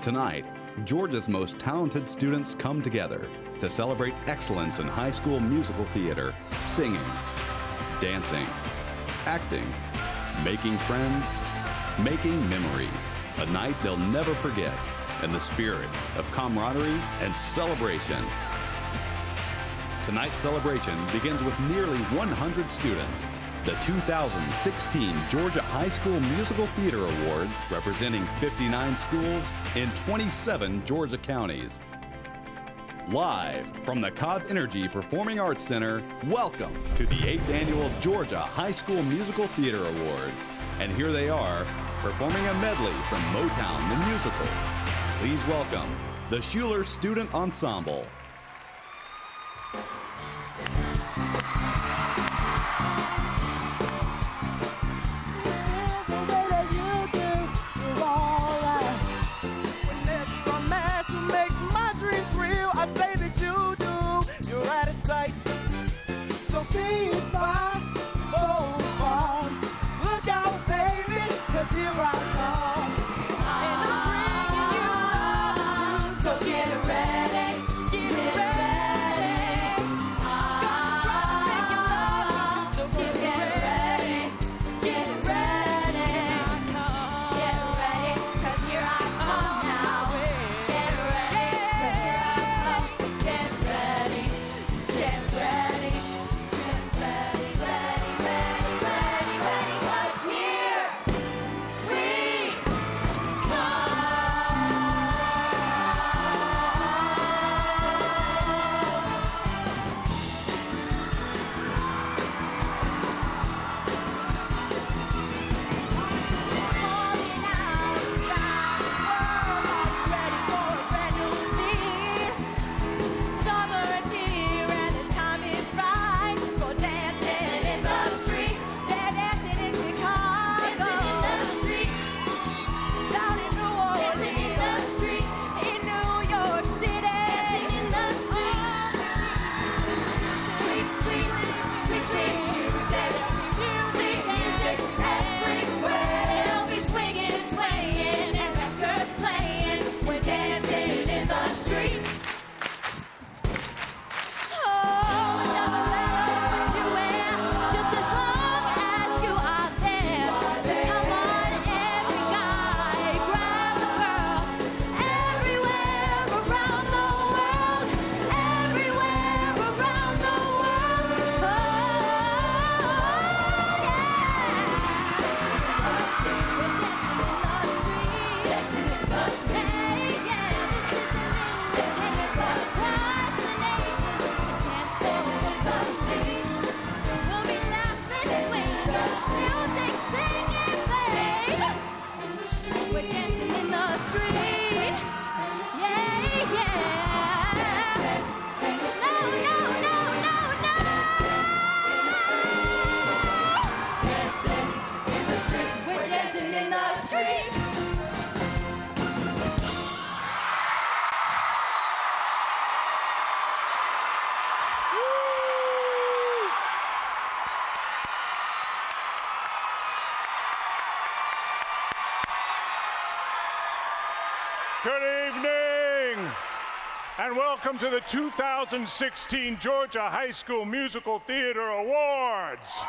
Tonight, Georgia's most talented students come together to celebrate excellence in high school musical theater, singing, dancing, acting, making friends, making memories. A night they'll never forget in the spirit of camaraderie and celebration. Tonight's celebration begins with nearly 100 students. The 2016 Georgia High School Musical Theater Awards, representing 59 schools in 27 Georgia counties. Live from the Cobb Energy Performing Arts Center, welcome to the 8th Annual Georgia High School Musical Theater Awards. And here they are, performing a medley from Motown the Musical. Please welcome the Schuler Student Ensemble. Good evening, and welcome to the 2016 Georgia High School Musical Theater Awards.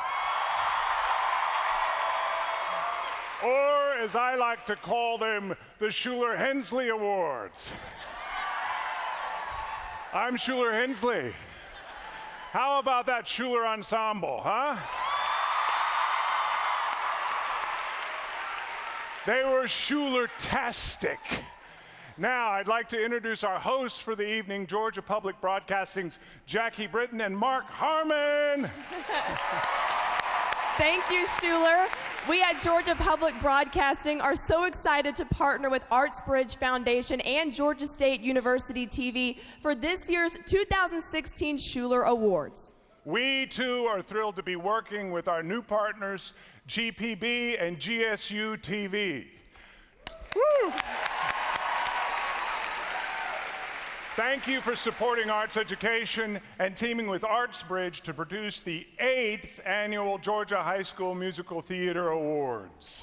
Or, as I like to call them, the Schuler Hensley Awards. I'm Schuler Hensley. How about that Schuler Ensemble, huh? They were Schuler-tastic. Now, I'd like to introduce our hosts for the evening, Georgia Public Broadcasting's Jackie Britton and Mark Harmon. Thank you, Schuler. We at Georgia Public Broadcasting are so excited to partner with ArtsBridge Foundation and Georgia State University TV for this year's 2016 Schuler Awards. We, too, are thrilled to be working with our new partners, GPB and GSU TV. Woo! Thank you for supporting arts education and teaming with ArtsBridge to produce the 8th Annual Georgia High School Musical Theater Awards.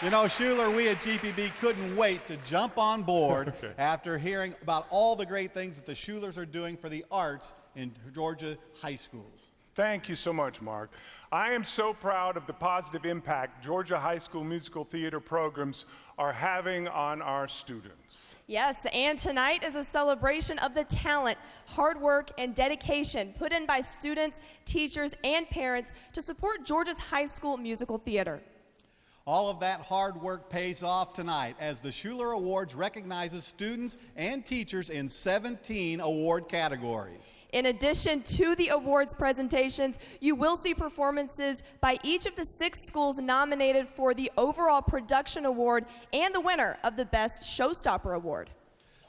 You know, Schuler, we at GPB couldn't wait to jump on board after hearing about all the great things that the Schulers are doing for the arts in Georgia high schools. Thank you so much, Mark. I am so proud of the positive impact Georgia high school musical theater programs are having on our students. Yes, and tonight is a celebration of the talent, hard work, and dedication put in by students, teachers, and parents to support Georgia's high school musical theater. All of that hard work pays off tonight as the Schuler Awards recognizes students and teachers in 17 award categories. In addition to the awards presentations, you will see performances by each of the 6 schools nominated for the overall production award and the winner of the Best Showstopper Award.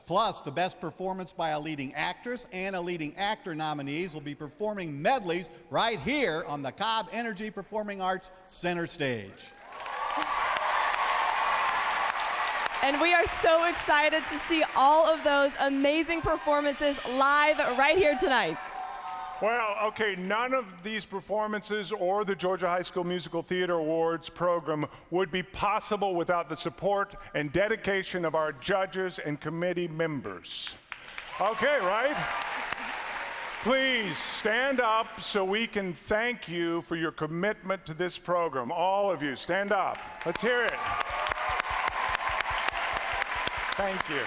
Plus, the best performance by a leading actress and a leading actor nominees will be performing medleys right here on the Cobb Energy Performing Arts Center stage. And we are so excited to see all of those amazing performances live right here tonight. Well, okay, none of these performances or the Georgia High School Musical Theater Awards program would be possible without the support and dedication of our judges and committee members. Okay, right? Please stand up so we can thank you for your commitment to this program. All of you, stand up. Let's hear it. Thank you.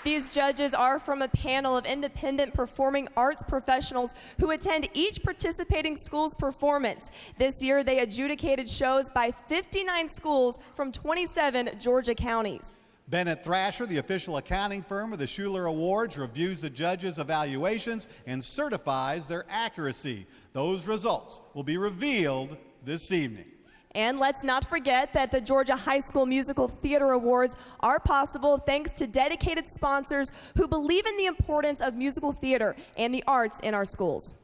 These judges are from a panel of independent performing arts professionals who attend each participating school's performance. This year, they adjudicated shows by 59 schools from 27 Georgia counties. Bennett Thrasher, the official accounting firm of the Schuler Awards, reviews the judges' evaluations and certifies their accuracy. Those results will be revealed this evening. And let's not forget that the Georgia High School Musical Theater Awards are possible thanks to dedicated sponsors who believe in the importance of musical theater and the arts in our schools.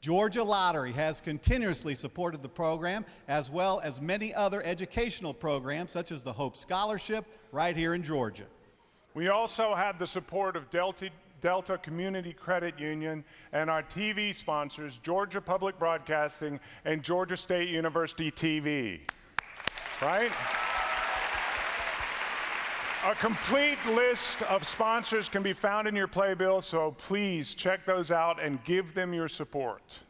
Georgia Lottery has continuously supported the program, as well as many other educational programs, such as the Hope Scholarship, right here in Georgia. We also have the support of Delta Community Credit Union and our TV sponsors, Georgia Public Broadcasting and Georgia State University TV. Right? A complete list of sponsors can be found in your playbill, so please check those out and give them your support.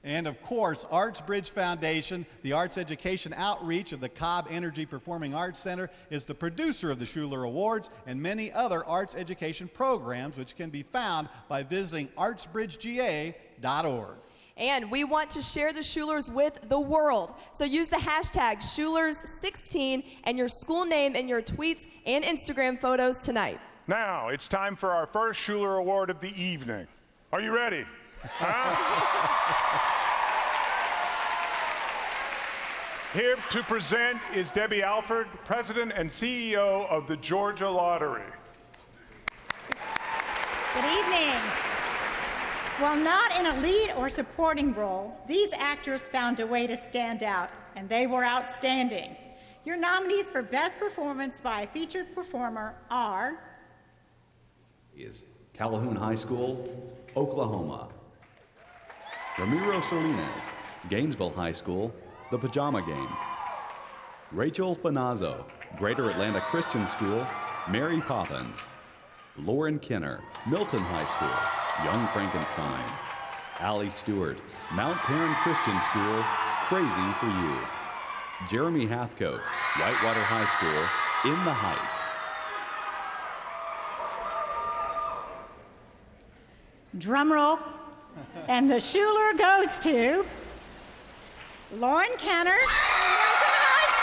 And of course, ArtsBridge Foundation, the arts education outreach of the Cobb Energy Performing Arts Center, is the producer of the Schuler Awards and many other arts education programs, which can be found by visiting artsbridgega.org. And we want to share the Schulers with the world. So use the hashtag Schulers16 and your school name in your tweets and Instagram photos tonight. Now, it's time for our first Schuler Award of the evening. Are you ready? Here to present is Debbie Alford, President and CEO of the Georgia Lottery. Good evening. While not in a lead or supporting role, these actors found a way to stand out, and they were outstanding. Your nominees for Best Performance by a Featured Performer are Calhoun High School, Oklahoma. Ramiro Salinas, Gainesville High School, The Pajama Game. Rachel Finazzo, Greater Atlanta Christian School, Mary Poppins. Lauren Kenner, Milton High School, Young Frankenstein. Allie Stewart, Mount Perrin Christian School, Crazy for You. Jeremy Hathcote, Whitewater High School, In the Heights. drum roll, and the Schuler goes to Lauren Kenner, Milton High School.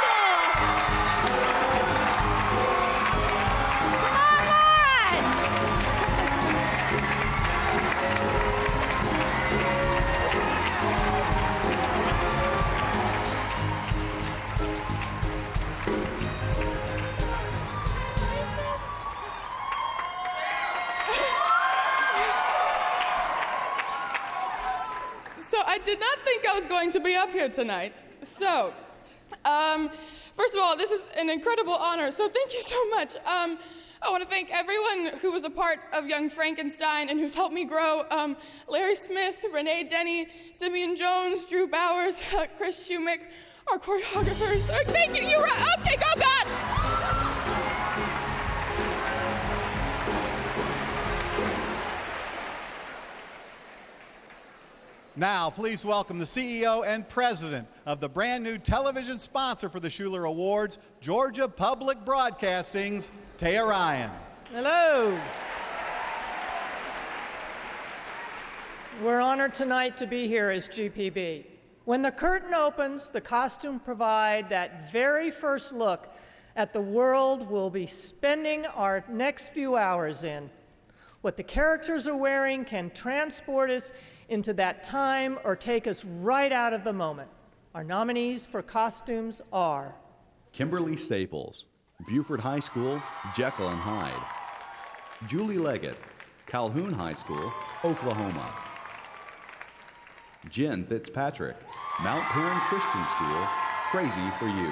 So I did not think I was going to be up here tonight. So, first of all, this is an incredible honor, so thank you so much. I want to thank everyone who was a part of Young Frankenstein and who's helped me grow. Larry Smith, Renee Denny, Simeon Jones, Drew Bowers, Chris Shumick, our choreographers. Thank you. You're right. Okay, go God. Now, please welcome the CEO and president of the brand new television sponsor for the Schuler Awards, Georgia Public Broadcasting's Taya Ryan. Hello. We're honored tonight to be here as GPB. When the curtain opens, the costume provide that very first look at the world we'll be spending our next few hours in. What the characters are wearing can transport us into that time or take us right out of the moment. Our nominees for costumes are Kimberly Staples, Buford High School, Jekyll and Hyde. Julie Leggett, Calhoun High School, Oklahoma. Jen Fitzpatrick, Mount Perrin Christian School, Crazy for You.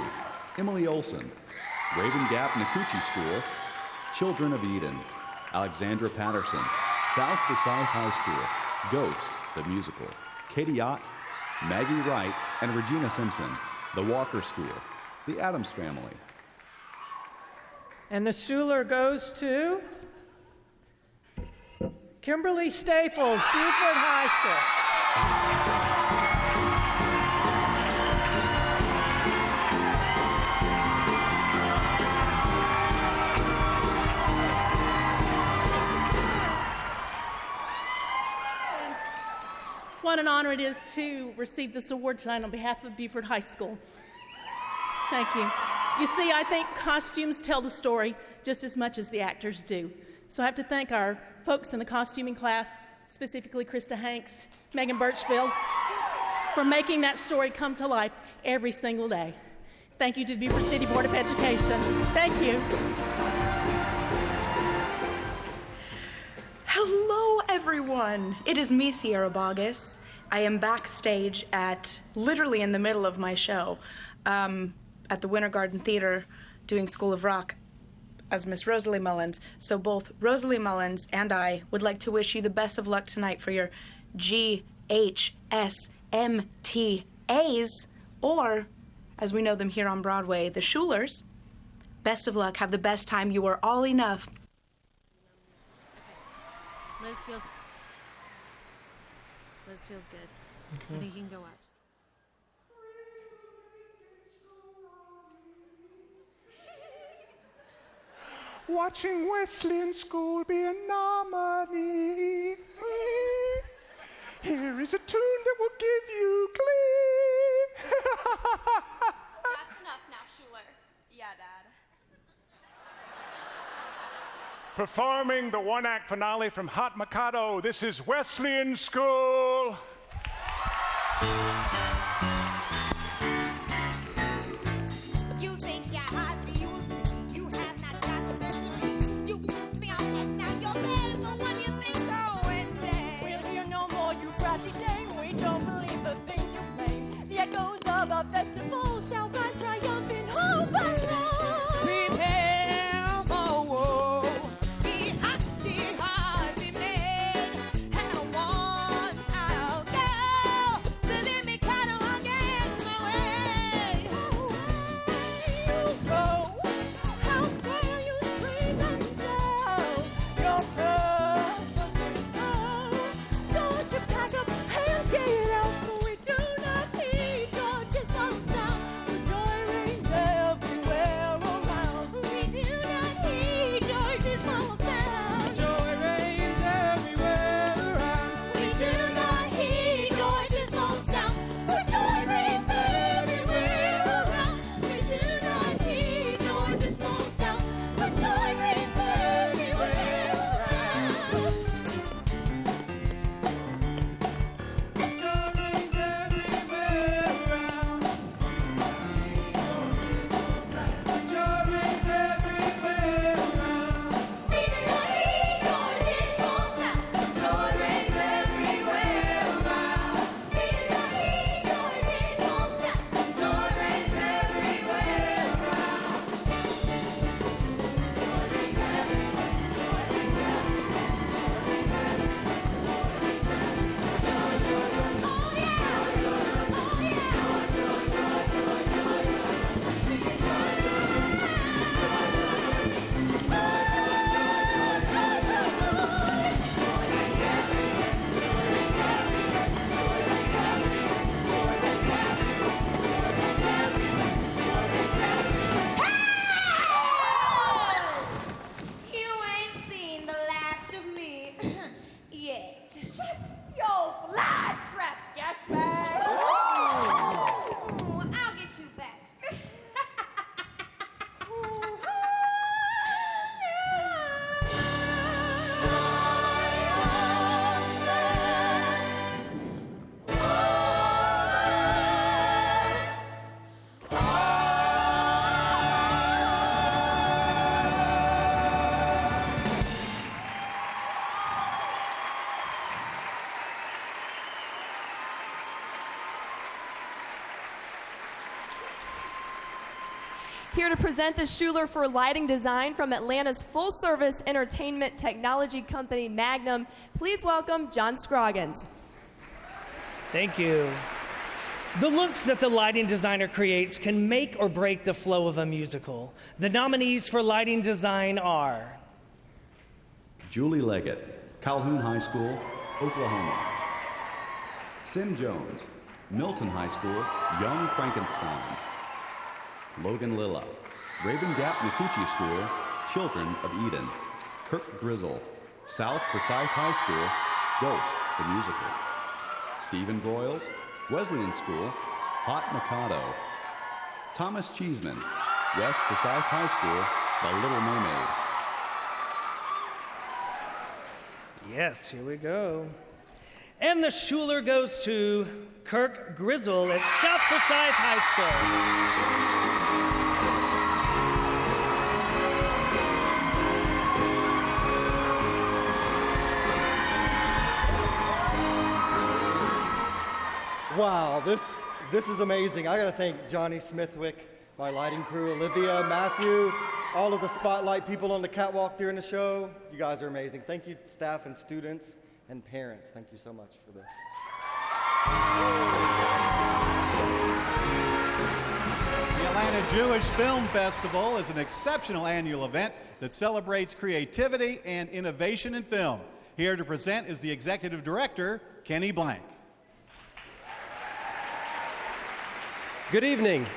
Emily Olson, Raven Gap Nakuchi School, Children of Eden. Alexandra Patterson, South Forsyth High School, Ghost, the musical. Katie Ott, Maggie Wright, and Regina Simpson, the Walker School, the Addams Family. And the Schuler goes to Kimberly Staples, Buford High School. What an honor it is to receive this award tonight on behalf of Buford High School. Thank you. You see, I think costumes tell the story just as much as the actors do. So I have to thank our folks in the costuming class, specifically Krista Hanks, Megan Birchfield, for making that story come to life every single day. Thank you to the Buford City Board of Education. Thank you. Hello, everyone. It is me, Sierra Boggess. I am backstage literally in the middle of my show, at the Winter Garden Theater doing School of Rock as Miss Rosalie Mullins. So both Rosalie Mullins and I would like to wish you the best of luck tonight for your GHSMTAs, or, as we know them here on Broadway, the Schulers. Best of luck. Have the best time. You are all enough. Liz feels good. Okay. I think you can go watch. Watching Wesleyan School be a nominee. Here is a tune that will give you glee. That's enough now, Schuler. Yeah, Dad. Performing the one-act finale from Hot Mikado, this is Wesleyan School. You think you're hot, you have not got the best of me. You piss me off and now you're mad, but what you think going down? We'll hear no more, you brassy dame. We don't believe the things you claim. The echoes of a festival shall rise triumph in hope and love. Prepare for war. Be hot, be mad. And once I'll go to the Mikado. Yo, fly trap, Jasper! Ooh, I'll get you back. Here to present the Schuler for Lighting Design from Atlanta's full-service entertainment technology company Magnum, please welcome John Scroggins. Thank you. The looks that the lighting designer creates can make or break the flow of a musical. The nominees for lighting design are Julie Leggett, Calhoun High School, Oklahoma. Sim Jones, Milton High School, Young Frankenstein. Logan Lilla, Raven Gap Nacoochee School, Children of Eden. Kirk Grizzle, South Forsyth High School, Ghost, the musical. Stephen Broyles, Wesleyan School, Hot Mikado. Thomas Cheeseman, West Forsyth High School, The Little Mermaid. Yes, here we go. And the Schuler goes to Kirk Grizzle at South Forsyth High School. Wow, this is amazing. I gotta thank Johnny Smithwick, my lighting crew, Olivia, Matthew, all of the spotlight people on the catwalk during the show. You guys are amazing. Thank you, staff and students and parents. Thank you so much for this. The Atlanta Jewish Film Festival is an exceptional annual event that celebrates creativity and innovation in film. Here to present is the executive director, Kenny Blank. Good evening.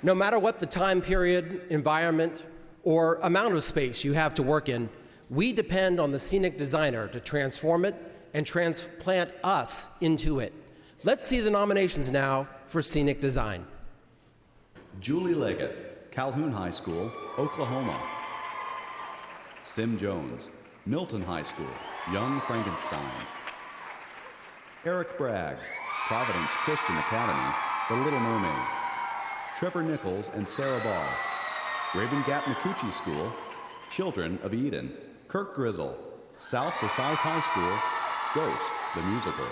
No matter what the time period, environment, or amount of space you have to work in, we depend on the scenic designer to transform it and transplant us into it. Let's see the nominations now for scenic design. Julie Leggett, Calhoun High School, Oklahoma. Sim Jones, Milton High School, Young Frankenstein. Eric Bragg, Providence Christian Academy, The Little Mermaid. Trevor Nichols and Sarah Ball, Raven Gap Nacoochee School, Children of Eden. Kirk Grizzle, South Forsyth High School, Ghost, the musical.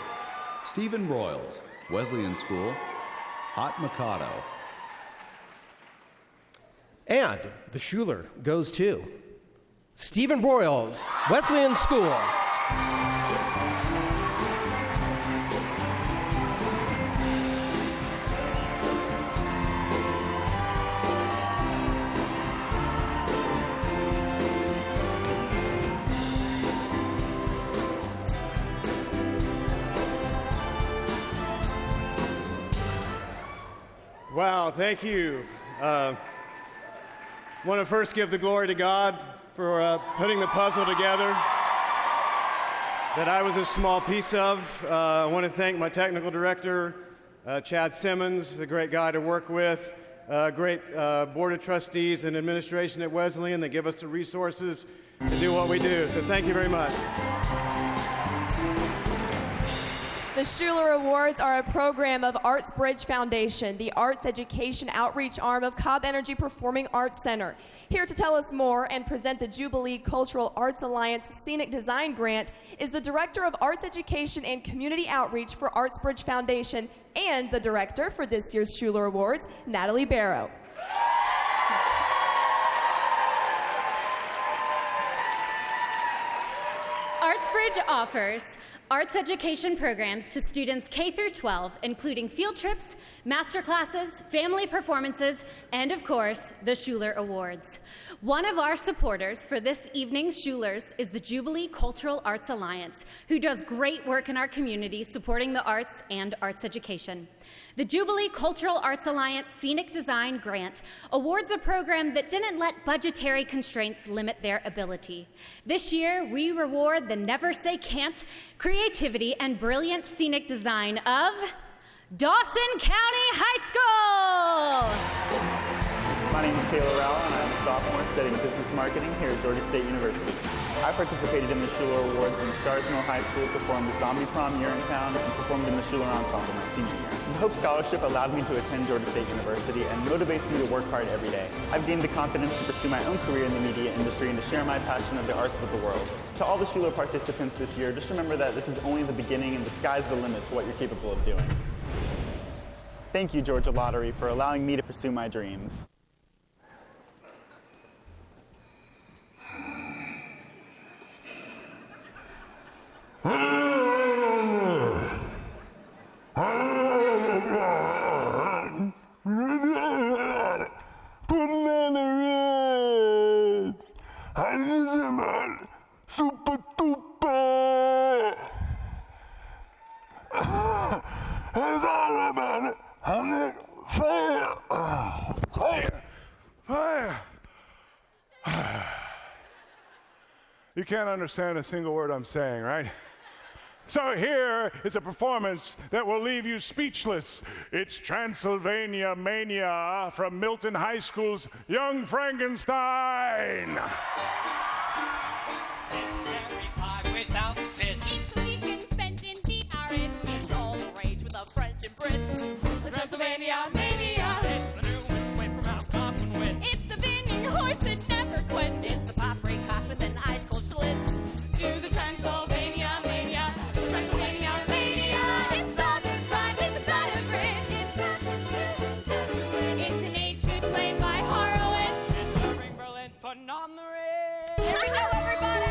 Stephen Broyles, Wesleyan School, Hot Mikado. And the Schuler goes to Stephen Broyles, Wesleyan School. Wow, thank you. Want to first give the glory to God for putting the puzzle together that I was a small piece of. I want to thank my technical director, Chad Simmons, a great guy to work with, great board of trustees and administration at Wesleyan that give us the resources to do what we do. So thank you very much. The Schuler Awards are a program of Arts Bridge Foundation, the arts education outreach arm of Cobb Energy Performing Arts Center. Here to tell us more and present the Jubilee Cultural Arts Alliance Scenic Design Grant is the Director of Arts Education and Community Outreach for Arts Bridge Foundation and the Director for this year's Schuler Awards, Natalie Barrow. ArtsBridge offers arts education programs to students K through 12, including field trips, master classes, family performances, and of course, the Schuler Awards. One of our supporters for this evening's Schulers is the Jubilee Cultural Arts Alliance, who does great work in our community supporting the arts and arts education. The Jubilee Cultural Arts Alliance Scenic Design Grant awards a program that didn't let budgetary constraints limit their ability. This year, we reward the Never Stay Can't, creativity, and brilliant scenic design of Dawson County High School. My name is Taylor Rowell, and I'm a sophomore studying business marketing here at Georgia State University. I participated in the Schuler Awards when Stars Mill High School performed the Zombie Prom Urinetown and performed in the Schuler Ensemble my senior year. The Hope Scholarship allowed me to attend Georgia State University and motivates me to work hard every day. I've gained the confidence to pursue my own career in the media industry and to share my passion of the arts with the world. To all the Schuler participants this year, just remember that this is only the beginning and the sky's the limit to what you're capable of doing. Thank you, Georgia Lottery, for allowing me to pursue my dreams. Super duper! Fire! Fire! Fire! You can't understand a single word I'm saying, right? So here is a performance that will leave you speechless. It's Transylvania Mania from Milton High School's Young Frankenstein. Without fits. Each weekend spent in DRS. It's all the rage with the French and Brits. The Transylvania Mania. It's the new one way from out Common Wit. It's the vinning horse that never quits. It's the pop break cosh with an ice cold slits. Do the Transylvania Mania. The Transylvania Mania. It's Southern pride with the side of grit. It's an ancient played by Horowitz. It's a ring Berlin's putting on the ring. Here we go, everybody!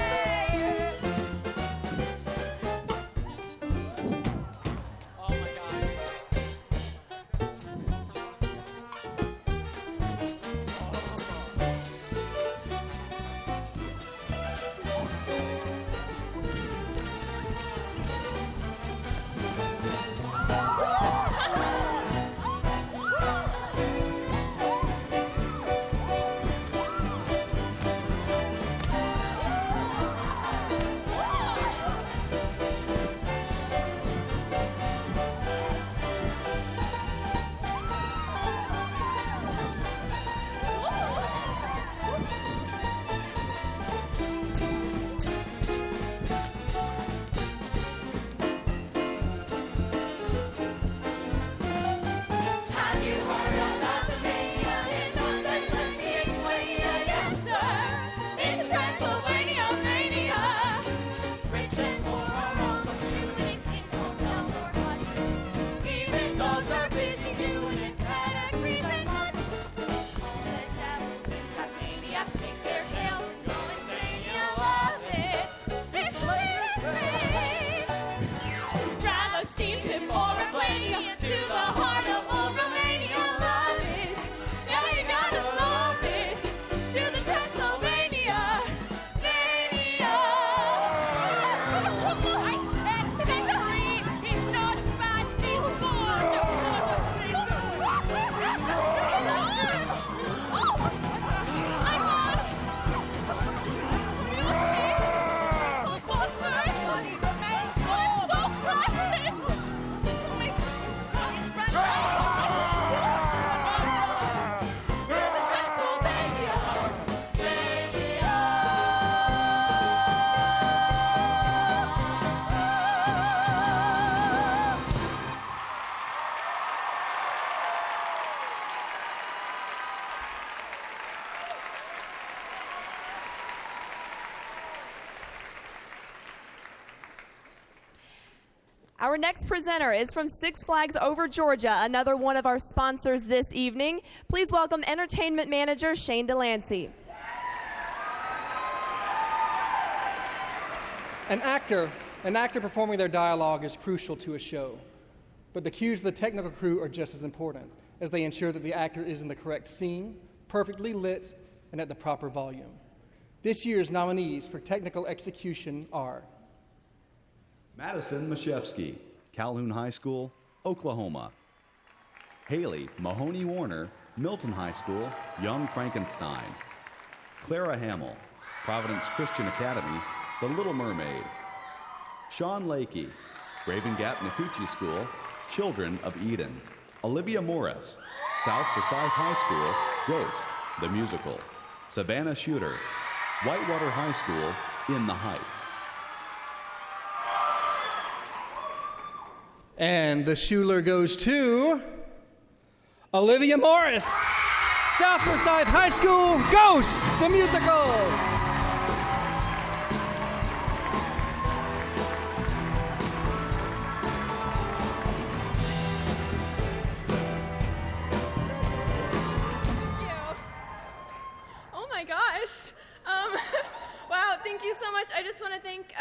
Our next presenter is from Six Flags Over Georgia, another one of our sponsors this evening. Please welcome Entertainment Manager Shane Delancey. An actor performing their dialogue is crucial to a show, but the cues of the technical crew are just as important, as they ensure that the actor is in the correct scene, perfectly lit, and at the proper volume. This year's nominees for technical execution are Madison Mashevsky, Calhoun High School, Oklahoma. Haley Mahoney Warner, Milton High School, Young Frankenstein. Clara Hamill, Providence Christian Academy, The Little Mermaid. Sean Lakey, Raven Gap Nakuchi School, Children of Eden. Olivia Morris, South Forsyth High School, Ghost, the musical. Savannah Shooter, Whitewater High School, In the Heights. And the Schuler goes to Olivia Morris, South Forsyth High School, Ghost, the musical. Oh my gosh. Wow, thank you so much. I just want to thank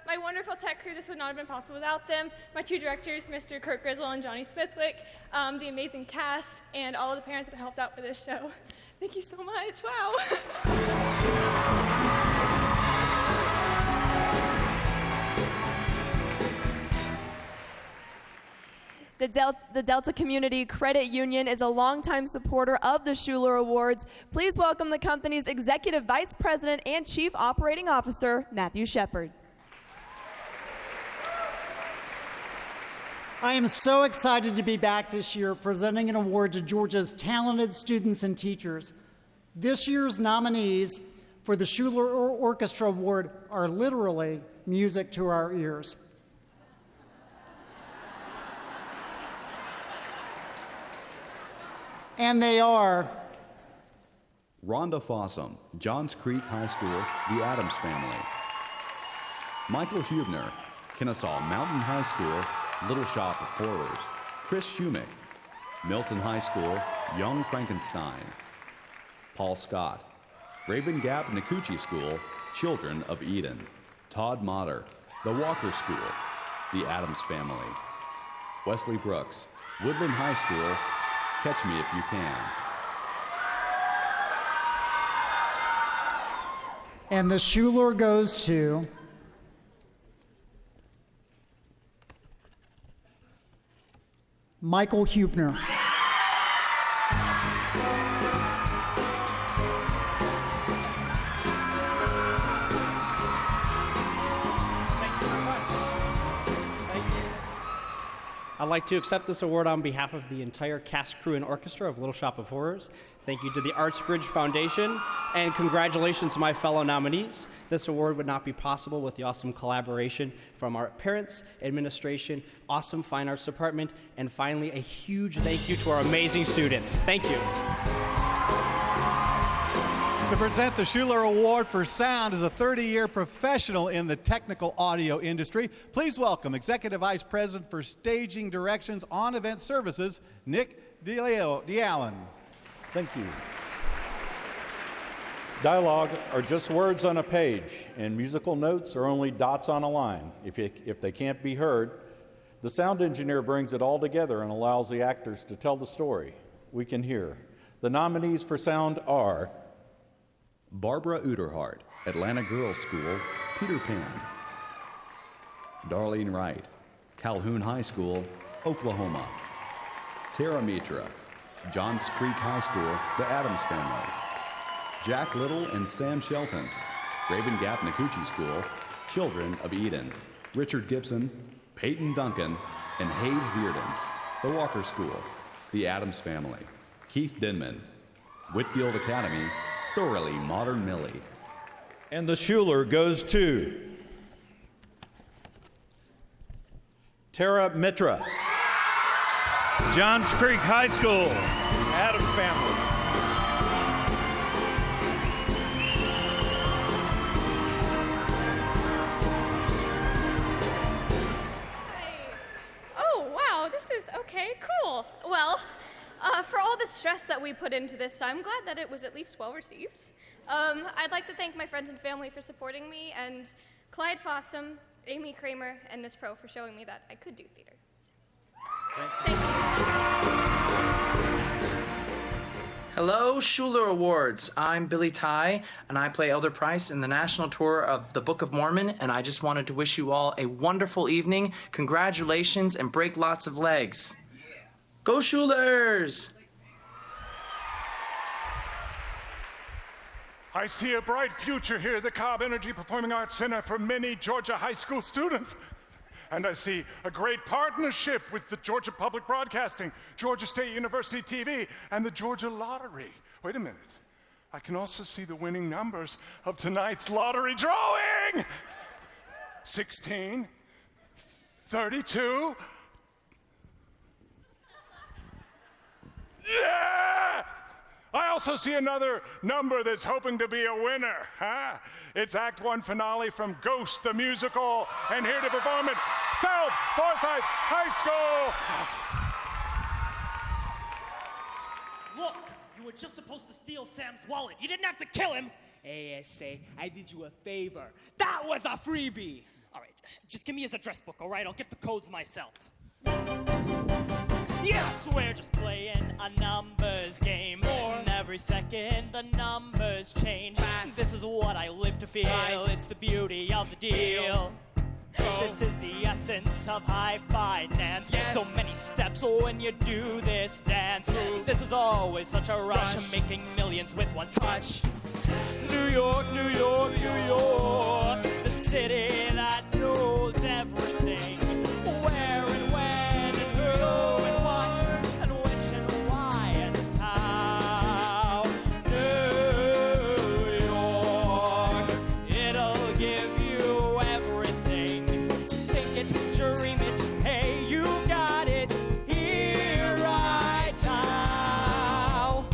my wonderful tech crew. This would not have been possible without them. My two directors, Mr. Kirk Grizzle and Johnny Smithwick, the amazing cast, and all of the parents that helped out for this show. Thank you so much. Wow. The Delta Community Credit Union is a longtime supporter of the Schuler Awards. Please welcome the company's Executive Vice President and Chief Operating Officer, Matthew Shepard. I am so excited to be back this year presenting an award to Georgia's talented students and teachers. This year's nominees for the Schuler Orchestra Award are literally music to our ears. And they are Rhonda Fossum, Johns Creek High School, the Addams Family. Michael Hubner, Kennesaw Mountain High School, Little Shop of Horrors. Chris Schumick, Milton High School, Young Frankenstein. Paul Scott, Raven Gap Nakuchi School, Children of Eden. Todd Motter, the Walker School, the Addams Family. Wesley Brooks, Woodland High School, Catch Me If You Can. And the Schuler goes to Michael Hubner. I'd like to accept this award on behalf of the entire cast, crew, and orchestra of Little Shop of Horrors. Thank you to the ArtsBridge Foundation, and congratulations to my fellow nominees. This award would not be possible with the awesome collaboration from our parents, administration, awesome fine arts department, and finally, a huge thank you to our amazing students. Thank you. To present the Schuler Award for Sound as a 30-year professional in the technical audio industry, please welcome Executive Vice President for Staging Directions on Event Services, Nick DeAllen. Thank you. Dialogue are just words on a page, and musical notes are only dots on a line. If they can't be heard, the sound engineer brings it all together and allows the actors to tell the story we can hear. The nominees for sound are Barbara Uderhart, Atlanta Girls School, Peter Pan. Darlene Wright, Calhoun High School, Oklahoma. Tara Mitra, Johns Creek High School, the Addams Family. Jack Little and Sam Shelton, Raven Gap Nakuchi School, Children of Eden. Richard Gibson, Peyton Duncan, and Hayes Zierden, the Walker School, the Addams Family. Keith Denman, Whitfield Academy, Thoroughly Modern Millie. And the Schuler goes to Tara Mitra, Johns Creek High School, Addams Family. Oh, wow, this is okay, cool. Well, for all the stress that we put into this, I'm glad that it was at least well received. I'd like to thank my friends and family for supporting me, and Clyde Fossum, Amy Kramer, and Miss Pro for showing me that I could do theater. Thank you. Hello, Schuler Awards. I'm Billy Ty, and I play Elder Price in the national tour of the Book of Mormon, and I just wanted to wish you all a wonderful evening. Congratulations, and break lots of legs. Go Schulers! I see a bright future here at the Cobb Energy Performing Arts Center for many Georgia high school students. And I see a great partnership with the Georgia Public Broadcasting, Georgia State University TV, and the Georgia Lottery. Wait a minute. I can also see the winning numbers of tonight's lottery drawing. 16, 32. Yeah! I also see another number that's hoping to be a winner, huh? It's Act 1 finale from Ghost the Musical, and here to perform it, South Forsyth High School! Look, you were just supposed to steal Sam's wallet. You didn't have to kill him. ASA, I did you a favor. That was a freebie. All right, just give me his address book, all right? I'll get the codes myself. Yes, we're just playing a numbers game. And every second the numbers change. This is what I live to feel. It's the beauty of the deal. This is the essence of high finance. So many steps when you do this dance. This is always such a rush. Making millions with one touch. New York, New York, New York, the city that knows everything. Where and when and who and what and which and why and how. New York, it'll give you everything. Think it, dream it, hey, you got it here right now.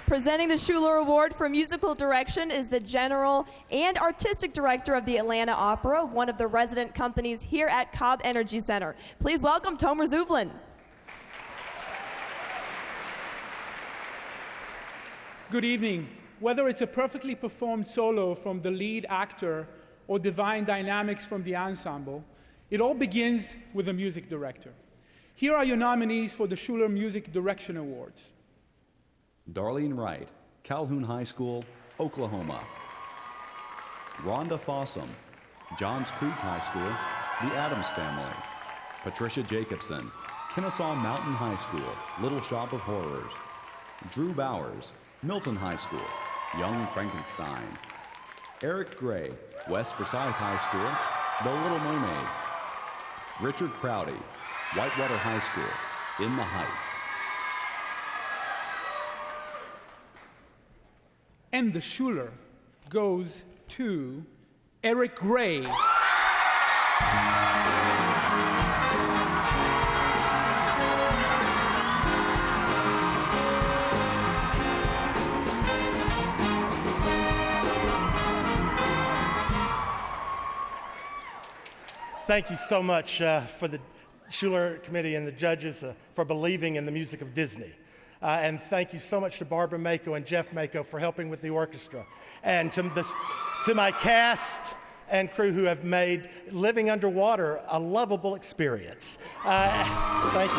Presenting the Schuler Award for Musical Direction is the General and Artistic Director of the Atlanta Opera, one of the resident companies here at Cobb Energy Center. Please welcome Tomer Zuvlin. Good evening. Whether it's a perfectly performed solo from the lead actor or divine dynamics from the ensemble, it all begins with a music director. Here are your nominees for the Schuler Music Direction Awards. Darlene Wright, Calhoun High School, Oklahoma. Rhonda Fossum, Johns Creek High School, the Addams Family. Patricia Jacobson, Kennesaw Mountain High School, Little Shop of Horrors. Drew Bowers, Milton High School, Young Frankenstein. Eric Gray, West Forsyth High School, The Little Mermaid. Richard Prouty, Whitewater High School, In the Heights. And the Schuler goes to Eric Gray. Thank you so much for the Schuler Committee and the judges for believing in the music of Disney. And thank you so much to Barbara Mako and Jeff Mako for helping with the orchestra. And to my cast and crew who have made living underwater a lovable experience. Thank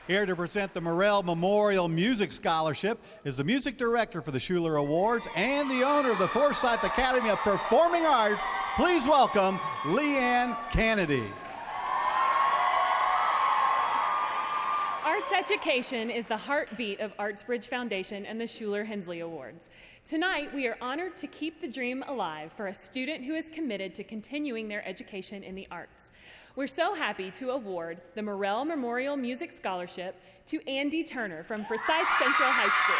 you. Here to present the Morrell Memorial Music Scholarship is the music director for the Schuler Awards and the owner of the Forsyth Academy of Performing Arts. Please welcome Leanne Kennedy. Arts education is the heartbeat of ArtsBridge Foundation and the Schuler Hensley Awards. Tonight, we are honored to keep the dream alive for a student who is committed to continuing their education in the arts. We're so happy to award the Morrell Memorial Music Scholarship to Andy Turner from Forsyth Central High School.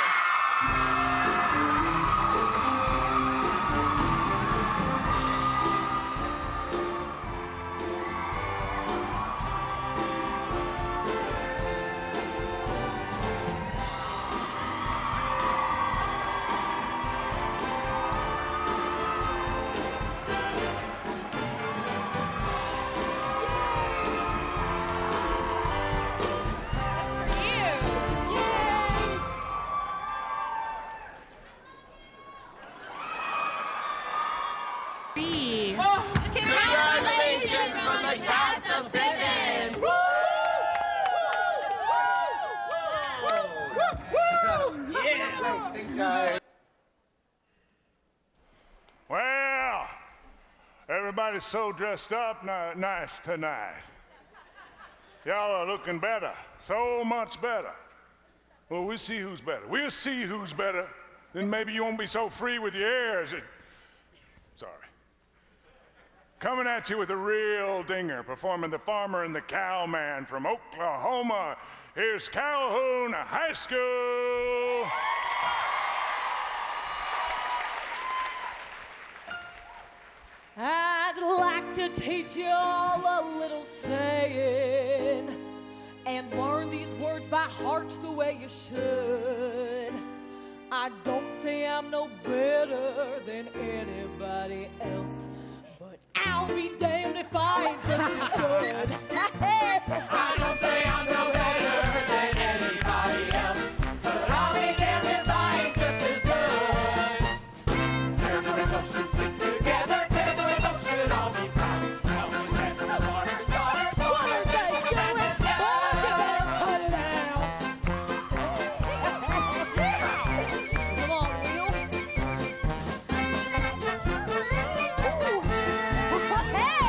Congratulations from the cast of Pippin! Yeah! Well, everybody's so dressed up nice tonight. Y'all are looking better, so much better. Well, we'll see who's better. We'll see who's better. Then maybe you won't be so free with your airs. Sorry. Coming at you with a real dinger, performing The Farmer and the Cowman from Oklahoma. Here's Calhoun High School. I'd like to teach you all a little saying and learn these words by heart the way you should. I don't say I'm no better than anybody else, but I'll be damned if I ain't just as good. I don't say I'm no better than anybody else, but I'll be damned if I ain't just as good. Tear the emotions stick together, tear the emotion, I'll be proud. Cowboys ran from the farmer's daughters, farmers they do it, boy, you better cut it out. Come on, Will. Hey!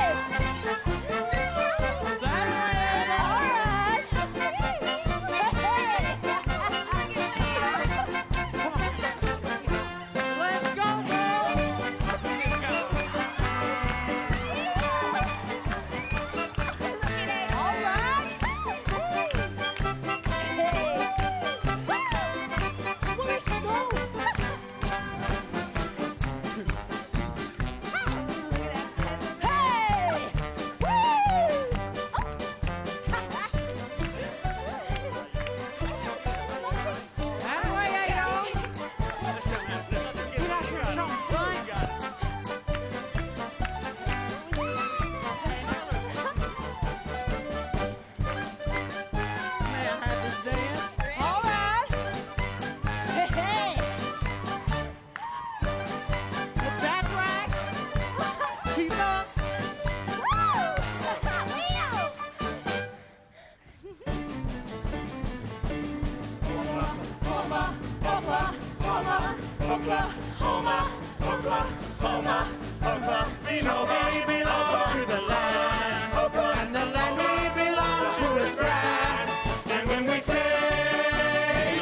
Oklahoma, Oklahoma, Oklahoma, we belong to the land, and the land we belong to is grand. And when we say,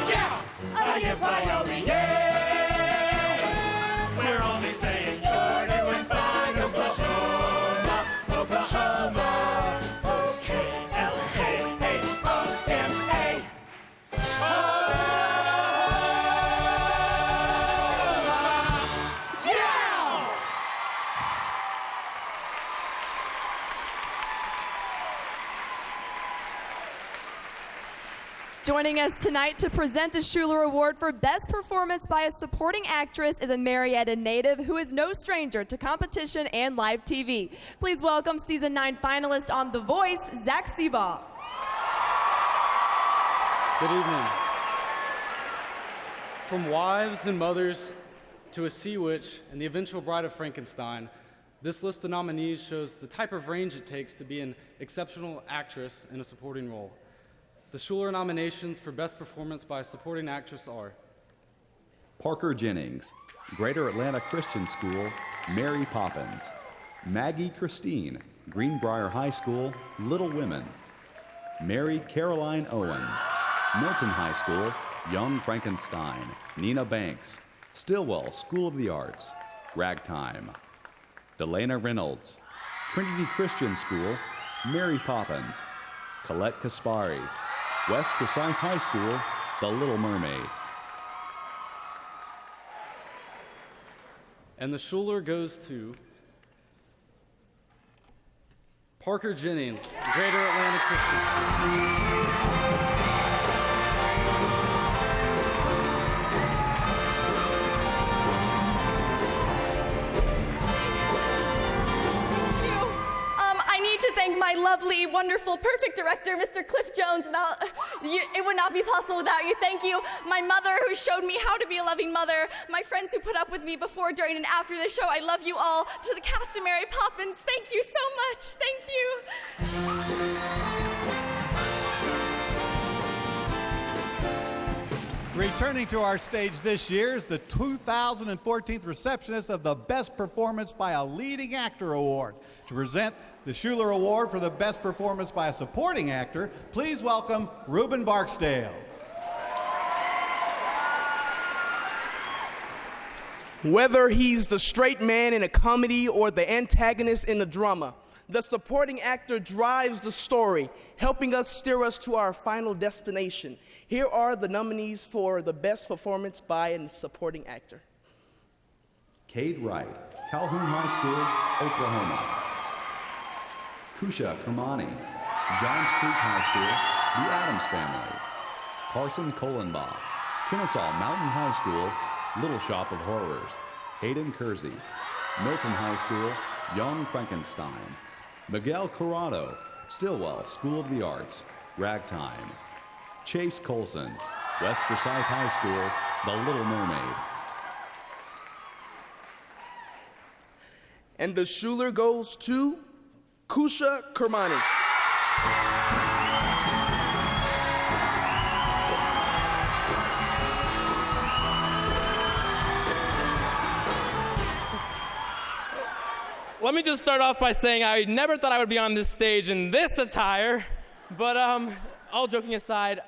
yeah, yeah, we're only saying you're doing fine, Oklahoma, Oklahoma, O-K-L-A-H-O-M-A. Joining us tonight to present the Schuler Award for Best Performance by a Supporting Actress is a Marietta native who is no stranger to competition and live TV. Please welcome Season 9 finalist on The Voice, Zach Seabaugh. Good evening. From wives and mothers to a sea witch and the eventual bride of Frankenstein, this list of nominees shows the type of range it takes to be an exceptional actress in a supporting role. The Schuler nominations for Best Performance by a Supporting Actress are Parker Jennings, Greater Atlanta Christian School, Mary Poppins. Maggie Christine, Greenbrier High School, Little Women. Mary Caroline Owens, Milton High School, Young Frankenstein. Nina Banks, Stillwell School of the Arts, Ragtime. Delana Reynolds, Trinity Christian School, Mary Poppins. Colette Kaspari, West Forsyth High School, The Little Mermaid. And the Schuler goes to Parker Jennings, Greater Atlanta Christian School. I need to thank my lovely, wonderful, perfect director, Mr. Cliff Jones. Without you, it would not be possible without you. Thank you. My mother, who showed me how to be a loving mother. My friends who put up with me before, during, and after the show. I love you all. To the cast of Mary Poppins, thank you so much. Thank you. Returning to our stage this year is the 2014 receptionist of the Best Performance by a Leading Actor Award. To present the Schuler Award for the Best Performance by a Supporting Actor, please welcome Ruben Barksdale. Whether he's the straight man in a comedy or the antagonist in a drama, the supporting actor drives the story, helping us steer us to our final destination. Here are the nominees for the Best Performance by a Supporting Actor. Cade Wright, Calhoun High School, Oklahoma. Kusha Kermani, Johns Creek High School, The Addams Family. Carson Kolenbaugh, Kennesaw Mountain High School, Little Shop of Horrors. Hayden Kersey, Milton High School, Young Frankenstein. Miguel Corrado, Stillwell School of the Arts, Ragtime. Chase Colson, West Forsyth High School, The Little Mermaid. And the Schuler goes to Kusha Kermani. Let me just start off by saying I never thought I would be on this stage in this attire, but all joking aside,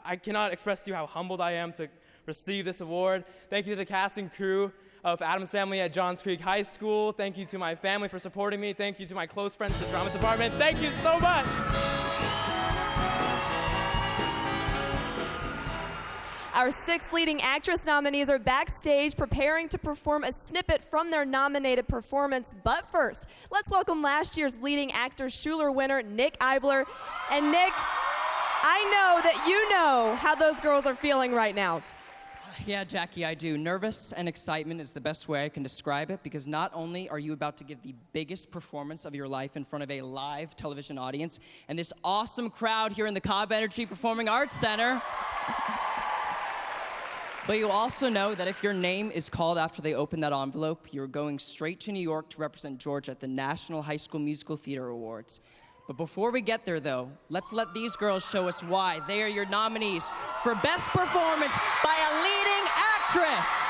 I cannot express to you how humbled I am to receive this award. Thank you to the cast and crew of Addams Family at Johns Creek High School. Thank you to my family for supporting me. Thank you to my close friends in the drama department. Thank you so much. Our 6 leading actress nominees are backstage preparing to perform a snippet from their nominated performance. But first, let's welcome last year's leading actor Schuler winner, Nick Eibler. And Nick, I know that you know how those girls are feeling right now. Yeah, Jackie, I do. Nervous and excitement is the best way I can describe it, because not only are you about to give the biggest performance of your life in front of a live television audience and this awesome crowd here in the Cobb Energy Performing Arts Center, but you also know that if your name is called after they open that envelope, you're going straight to New York to represent Georgia at the National High School Musical Theater Awards. But before we get there, though, let's let these girls show us why they are your nominees for Best Performance by a Leading Actress.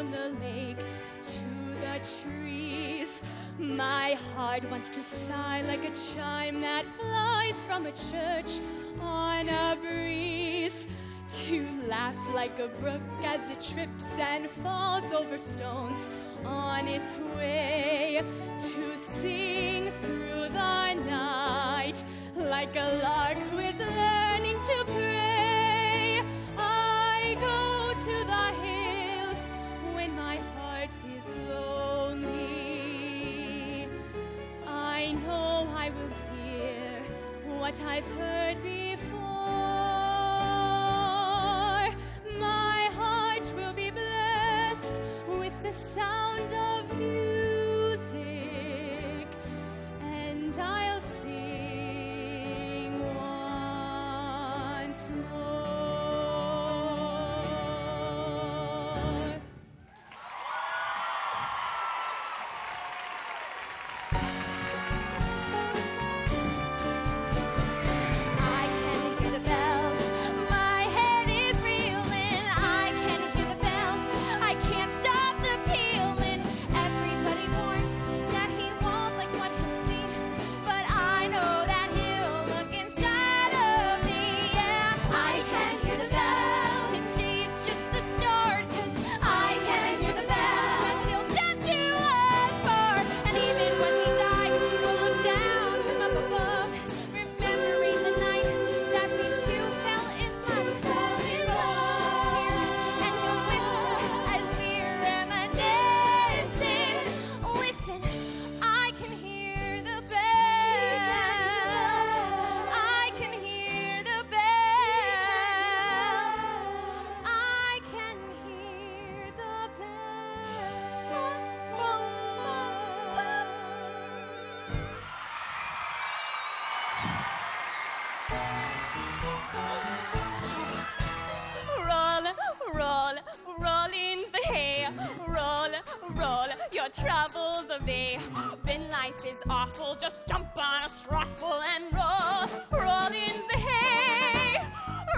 down the lake to the trees. My heart wants to sigh like a chime that flies from a church on a breeze, to laugh like a brook as it trips and falls over stones on its way, to sing through the night like a lark who is learning to pray. I go to the hills when my heart is lonely. I know I will hear what I've heard before. My heart will be blessed with the sound of music, and I'll sing once more. I can hear the bells. My head is reeling. I can hear the bells. I can't stop the pealing. Everybody warns that he won't like what he'll see, but I know that he'll look inside of me. Yeah, I can hear the bells. Today's just the start, 'cause I can hear the bells. And till death do us part. And even when we die, we'll look down from up above, remembering the night that we two fell in love. He rolls a tear, and he'll whisper as we're reminiscing. Listen, I can hear the bells. I can hear the bells. I can hear the Roll, roll, roll in the hay. Roll, roll your troubles away. When life is awful, just jump on a straffle and roll, roll in the hay.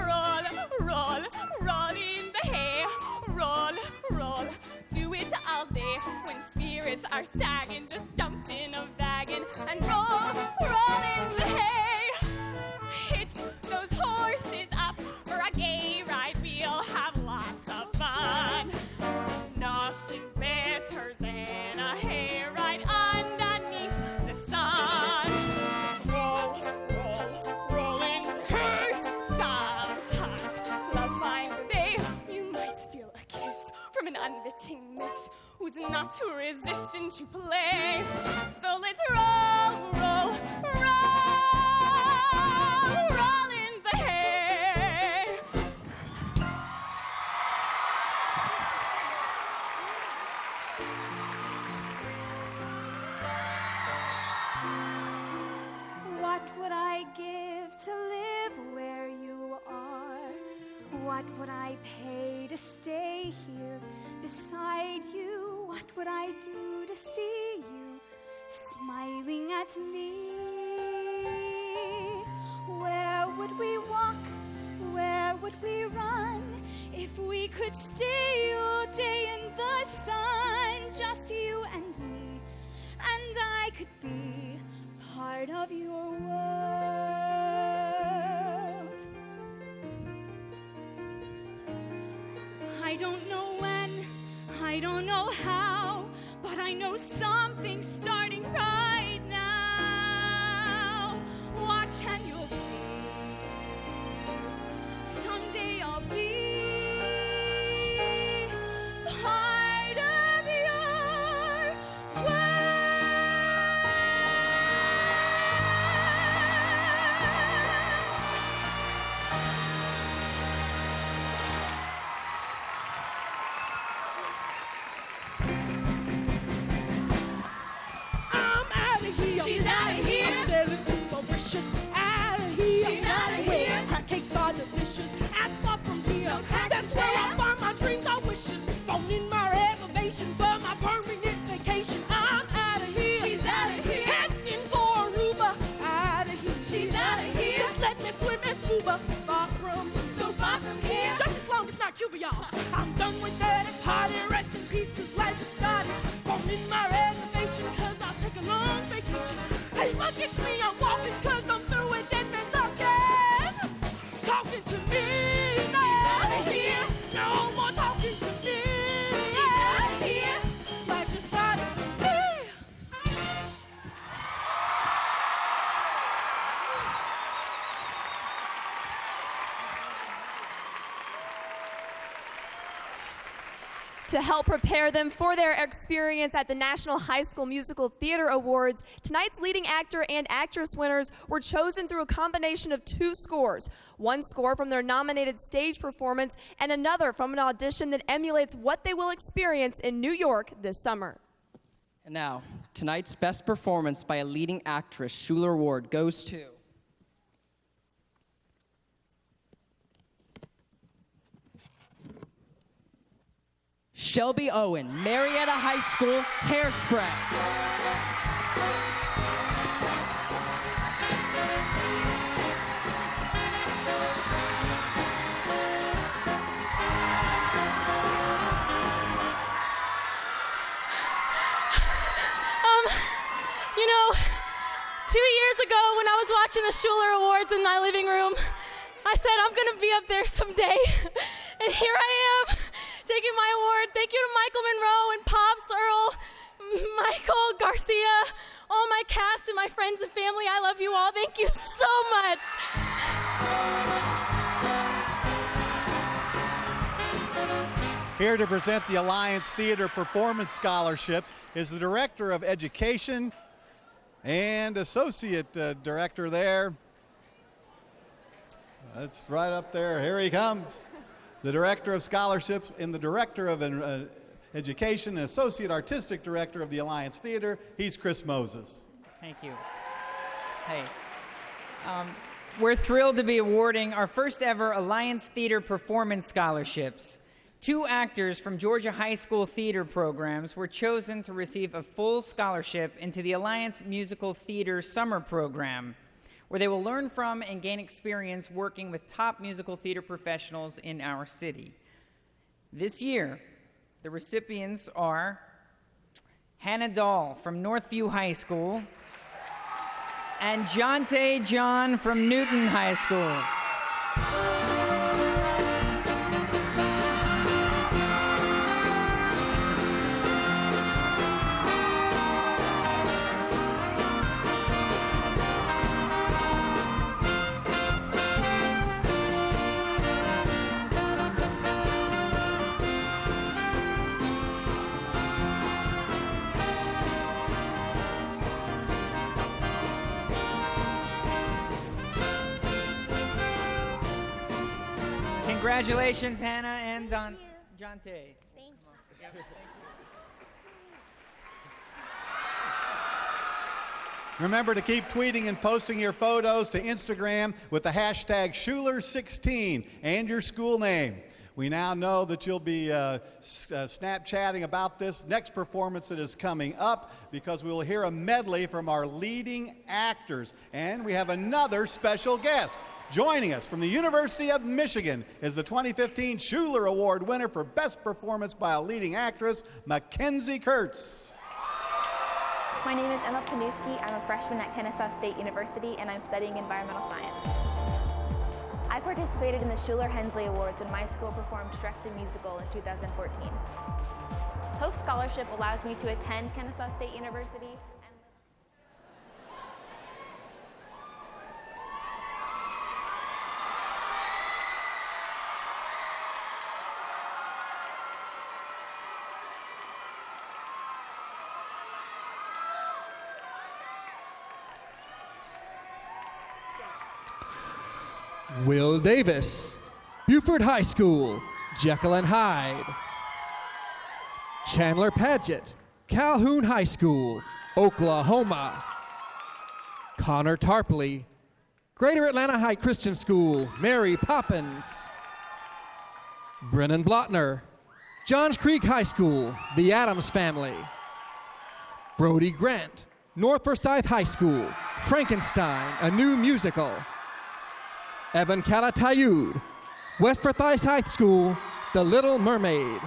Roll, roll, roll in the hay. Roll, roll, do it all day. When spirits are sagging, just jump in a wagon and roll, roll in the hay. Hitch those horses up for a gay ride, we'll have lots of fun. Nothing's better than a hayride underneath the sun. Roll, roll, roll in the hay. Sometimes love finds a way. You might steal a kiss from an unwitting miss who's not too resistant to play. So let's roll, roll, roll, roll in the hay. What would I give to live where you are? What would I pay to stay here beside you? What would I do to see you smiling at me? Where would we walk? Where would we run? If we could stay all day in the sun, just you and me, and I could be part of your world. I don't know when, I don't know how, but I know something's starting right now. Watch and you'll see. Someday I'll be part of your I'm To help prepare them for their experience at the National High School Musical Theater Awards, tonight's leading actor and actress winners were chosen through a combination of 2 scores. One score from their nominated stage performance and another from an audition that emulates what they will experience in New York this summer. And now, tonight's best performance by a leading actress, Schuler Award, goes to Shelby Owen, Marietta High School, Hairspray. You know, 2 years ago when I was watching the Schuler Awards in my living room, I said I'm gonna be up there someday. And here I am, taking my award. Thank you to Michael Monroe and Pops, Earl, Michael Garcia, all my cast and my friends and family. I love you all. Thank you so much. Here to present the Alliance Theater Performance Scholarships is the Director of Education and Associate Director there. That's right up there. Here he comes. The Director of Scholarships and the Director of Education and Associate Artistic Director of the Alliance Theater. He's Chris Moses. Thank you. Hey. We're thrilled to be awarding our first ever Alliance Theater Performance Scholarships. 2 actors from Georgia High School theater programs were chosen to receive a full scholarship into the Alliance Musical Theater Summer Program, where they will learn from and gain experience working with top musical theater professionals in our city. This year, the recipients are Hannah Dahl from Northview High School and Jonte John from Newton High School. Congratulations, Hannah and Jonte. Thank you. Remember to keep tweeting and posting your photos to Instagram with the hashtag Schuler16 and your school name. We now know that you'll be Snapchatting about this next performance that is coming up, because we will hear a medley from our leading actors. And we have another special guest. Joining us from the University of Michigan is the 2015 Schuler Award winner for Best Performance by a Leading Actress, Mackenzie Kurtz. My name is Emma Panuski. I'm a freshman at Kennesaw State University, and I'm studying environmental science. I participated in the Schuler Hensley Awards when my school performed Shrek the Musical in 2014. Hope Scholarship allows me to attend Kennesaw State University. Will Davis, Buford High School, Jekyll and Hyde. Chandler Padgett, Calhoun High School, Oklahoma. Connor Tarpley, Greater Atlanta High Christian School, Mary Poppins. Brennan Blotner, Johns Creek High School, the Addams Family. Brody Grant, North Forsyth High School, Frankenstein, a new musical. Evan Calatayud, West Forsyth High School, The Little Mermaid.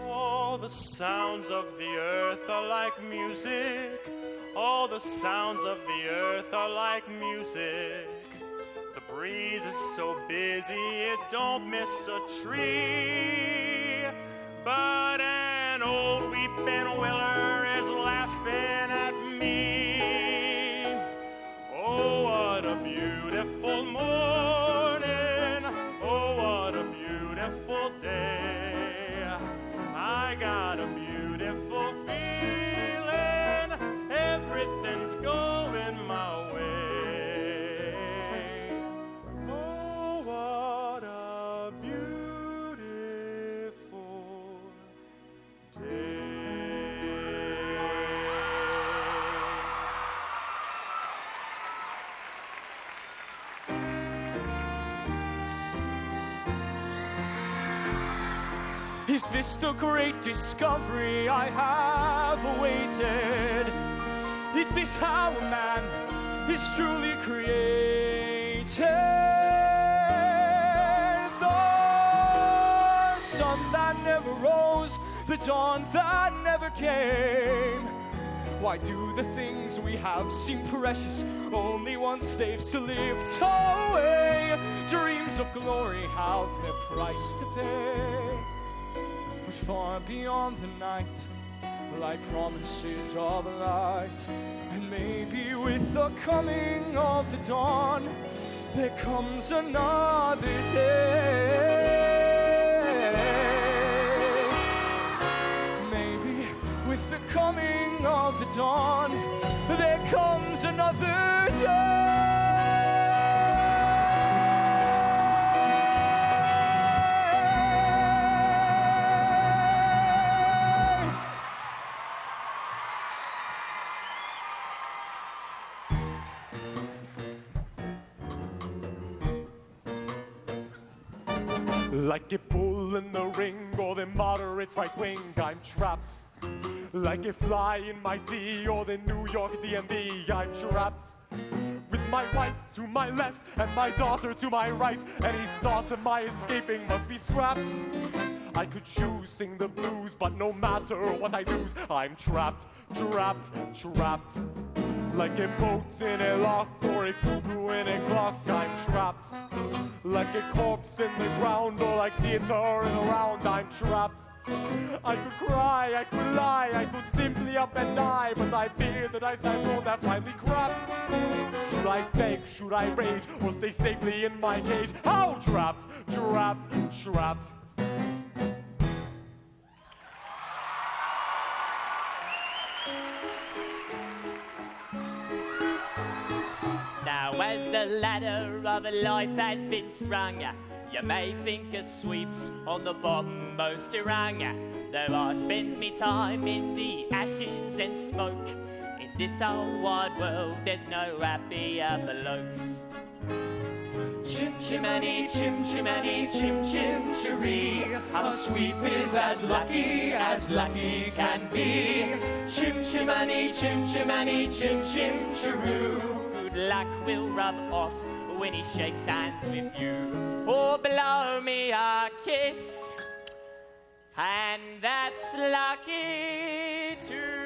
All the sounds of the earth are like music. All the sounds of the earth are like music. The breeze is so busy it don't miss a tree. But an old weeping willow is laughing at me. Oh, what a beautiful morning. Oh, single day. I got a beautiful feeling, everything's going my way. Oh, what a beautiful day. Is this the great discovery I have awaited? Is this how a man is truly created? The sun that never rose, the dawn that never came. Why do the things we have seem precious only once they've slipped away? Dreams of glory have their price to pay. But far beyond the night lie promises of light. And maybe with the coming of the dawn there comes another day. Maybe with the coming of the dawn there comes another day. Like a bull in the ring or the moderate right wing, I'm trapped. Like a fly in my D or the New York DMV, I'm trapped. With my wife to my left and my daughter to my right, any thought of my escaping must be scrapped. I could choose, sing the blues, but no matter what I do, I'm trapped, trapped, trapped. Like a boat in a lock or a cuckoo in a clock, I'm trapped. Like a corpse in the ground or like theater in a round, I'm trapped. I could cry, I could lie, I could simply up and die, but I fear that I road have finally crapped. Should I beg, should I rage, or stay safely in my cage? How trapped, trapped, trapped. Now as the ladder of life has been strung, you may think of sweeps on the bottommost rung. Though I spends me time in the ashes and smoke, in this old wide world there's no happier bloke. Chim chimney, chim chimney, chim chim chiree. A sweep is as lucky can be. Chim chimney, chim chimney, chim chim chiroo. Good luck will rub off when he shakes hands with you. Or blow me a kiss, and that's lucky too.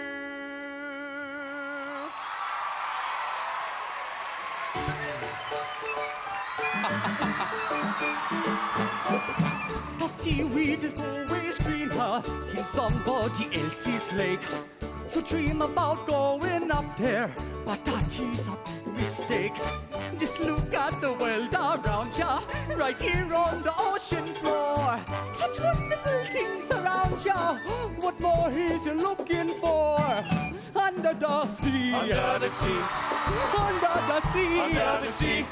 The seaweed is always greener in somebody else's lake. You dream about going up there, but that is a mistake. Just look at the world around ya, right here on the ocean floor. Such wonderful things around ya. What more is you looking for? Under the sea, Under the sea, under the sea, under the sea.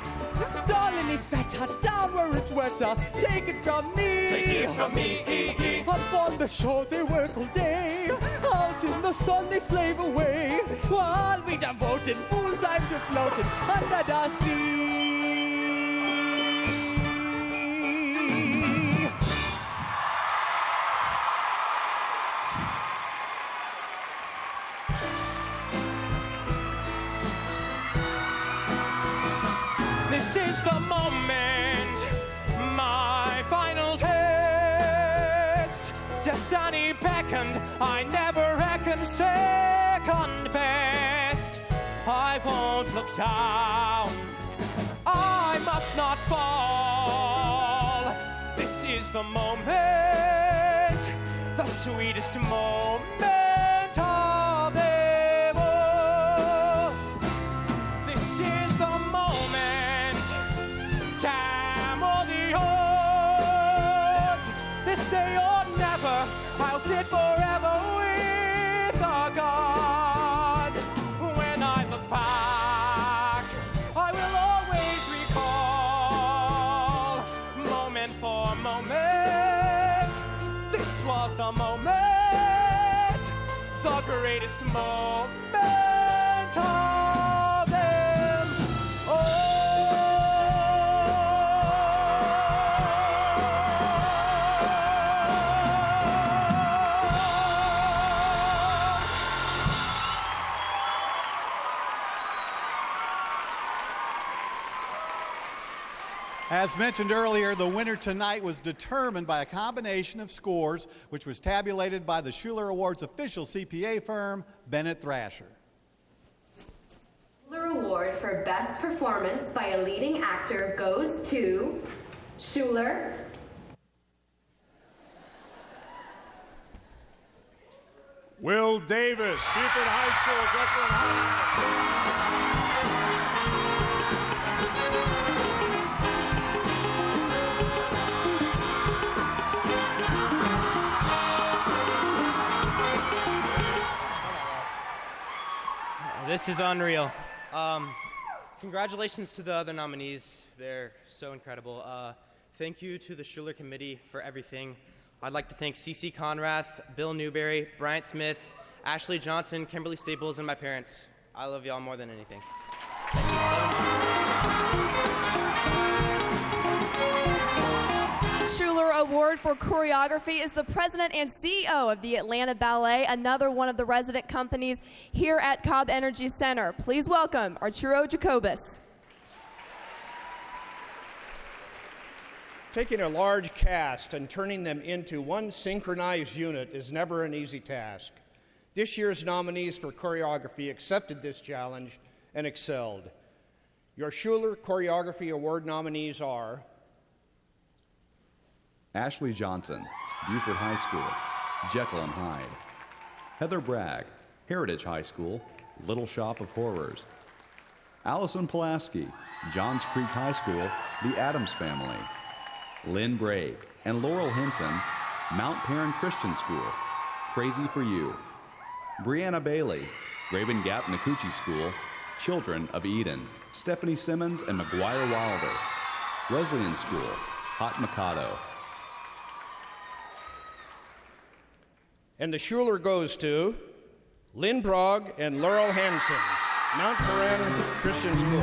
Darling, it's better down where it's wetter. Take it from me. Take it from me. Up on the shore they work all day. Out in the sun they slave away. While we devoted full time to floating under the sea. This is the moment, my final test. Destiny beckoned, I never reckoned second best. I won't look down, I must not fall. This is the moment, the sweetest moment of them all. This is the moment, damn all the odds. I'll sit forever with the gods. When I look back, I will always recall, moment for moment, this was the moment, the greatest moment of them all. As mentioned earlier, the winner tonight was determined by a combination of scores, which was tabulated by the Schuler Awards official CPA firm, Bennett Thrasher. Schuler Award for Best Performance by a Leading Actor goes to Schuler, Will Davis, Buford High School, Brooklyn This is unreal. Congratulations to the other nominees. They're so incredible. Thank you to the Schuler Committee for everything. I'd like to thank CeCe Conrath, Bill Newberry, Bryant Smith, Ashley Johnson, Kimberly Staples, and my parents. I love y'all more than anything. Schuler Award for Choreography is the president and CEO of the Atlanta Ballet, another one of the resident companies here at Cobb Energy Center. Please welcome Arturo Jacobus. Taking a large cast and turning them into one synchronized unit is never an easy task. This year's nominees for choreography accepted this challenge and excelled. Your Schuler Choreography Award nominees are Ashley Johnson, Buford High School, Jekyll and Hyde. Heather Bragg, Heritage High School, Little Shop of Horrors. Allison Pulaski, Johns Creek High School, The Addams Family. Lynn Bragg and Laurel Henson, Mount Perrin Christian School, Crazy for You. Brianna Bailey, Graben Gap Nakuchi School, Children of Eden. Stephanie Simmons and McGuire Wilder, Wesleyan School, Hot Mikado. And the Schuler goes to Lynn Bragg and Laurel Hansen, Mount Perrin Christian School.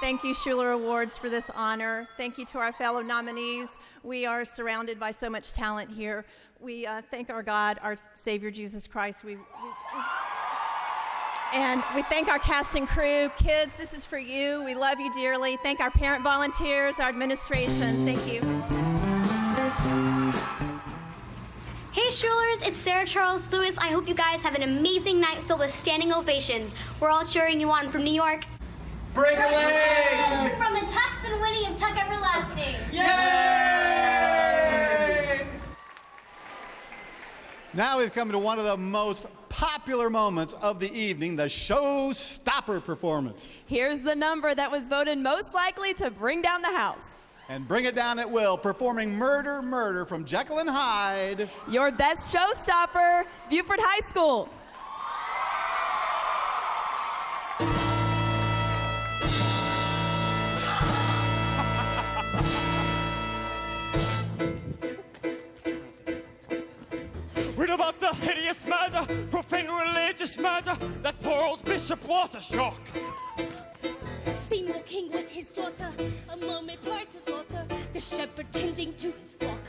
Thank you, Schuler Awards, for this honor. Thank you to our fellow nominees. We are surrounded by so much talent here. We thank our God, our Savior, Jesus Christ. And we thank our cast and crew. Kids, this is for you. We love you dearly. Thank our parent volunteers, our administration. Thank you. Hey Schulers, it's Sarah Charles Lewis. I hope you guys have an amazing night filled with standing ovations. We're all cheering you on from New York. Break a leg! From the Tux and Winnie of Tuck Everlasting. Yay! Now we've come to one of the most popular moments of the evening, the showstopper performance. Here's the number that was voted most likely to bring down the house. And bring it down at will, performing Murder, Murder from Jekyll and Hyde. Your best showstopper, Buford High School. Read about the hideous murder, profane religious murder, that poor old Bishop Walter shocked. Seymour King with his daughter, a moment prior to slaughter, the shepherd tending to his flock.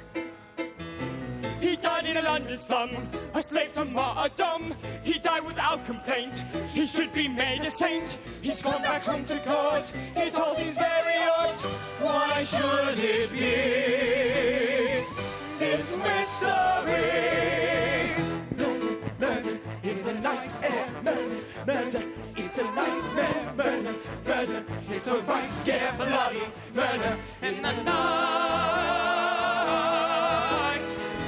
He died in a London slum, a slave to martyrdom. He died without complaint, he should be made a saint. He's gone back home to God, it all seems very odd. Why should it be this mystery? Murder, murder, in the night air, murder, murder, it's a nightmare, murder, murder, it's a right scare, bloody murder in the night.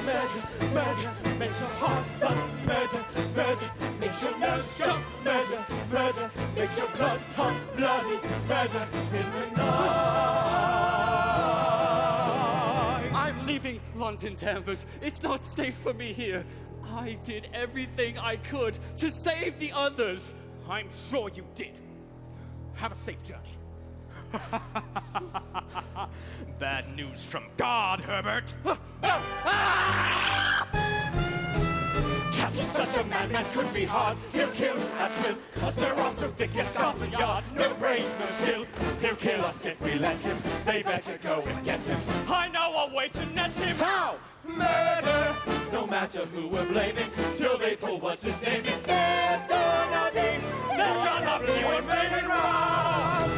Murder, murder, mental heart fun, murder, murder, Taunton Danvers, it's not safe for me here. I did everything I could to save the others. I'm sure you did. Have a safe journey. Bad news from God, Herbert. Catching such a madman could be hard. He'll kill at will, cause they're all so thick and Scotland Yard. No brains, no skill. He'll kill us if we let him. They better go and get him. I know a way to net him. How? Murder! No matter who we're blaming, till they pull what's his name. There's gonna be one flaming wrong.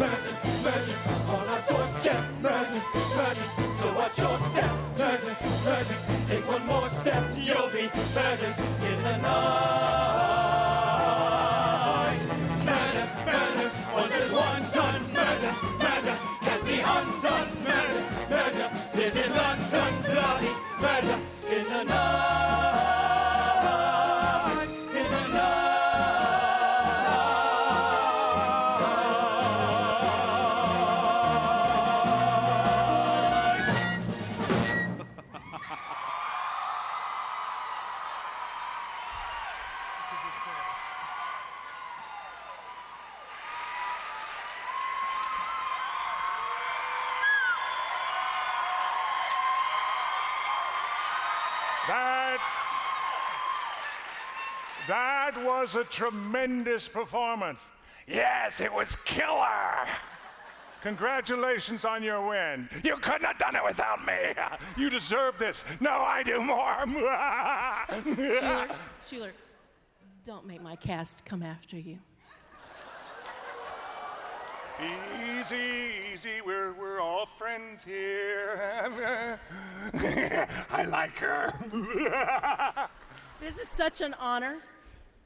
Murder, murder, on our doorstep. Murder, murder, so watch your step. Murder, murder, take one more step. You'll be murdered in the night. Murder, murder, once there's one done. Murder, murder, can't be undone. Murder, murder, is in London. Bloody murder in the night. In the night. That was a tremendous performance. Yes, it was killer. Congratulations on your win. You couldn't have done it without me. You deserve this. No, I do more. Schuler, don't make my cast come after you. Easy, easy, we're all friends here. I like her. This is such an honor.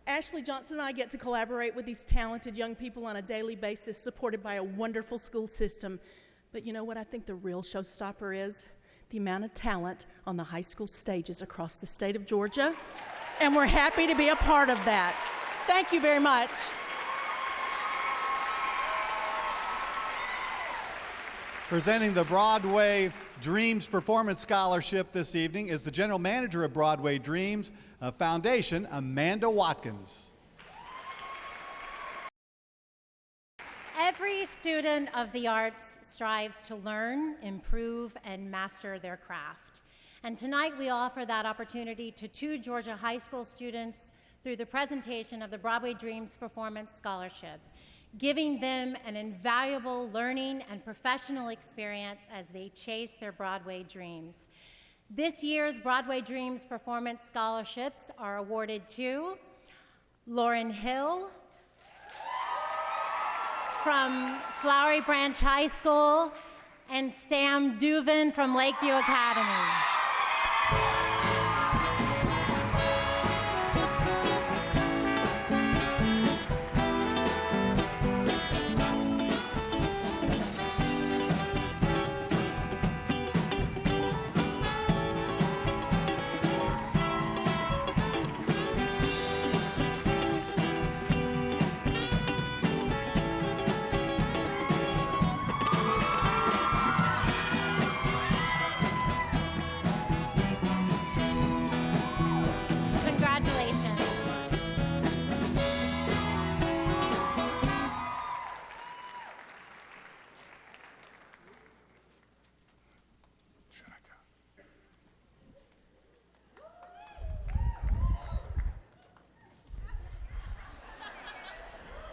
Ashley Johnson and I get to collaborate with these talented young people on a daily basis, supported by a wonderful school system. But you know what I think the real showstopper is? The amount of talent on the high school stages across the state of Georgia. And we're happy to be a part of that. Thank you very much. Presenting the Broadway Dreams Performance Scholarship this evening is the General Manager of Broadway Dreams Foundation, Amanda Watkins. Every student of the arts strives to learn, improve, and master their craft. And tonight we offer that opportunity to 2 Georgia high school students through the presentation of the Broadway Dreams Performance Scholarship, giving them an invaluable learning and professional experience as they chase their Broadway dreams. This year's Broadway Dreams Performance Scholarships are awarded to Lauren Hill from Flowery Branch High School and Sam Duvin from Lakeview Academy.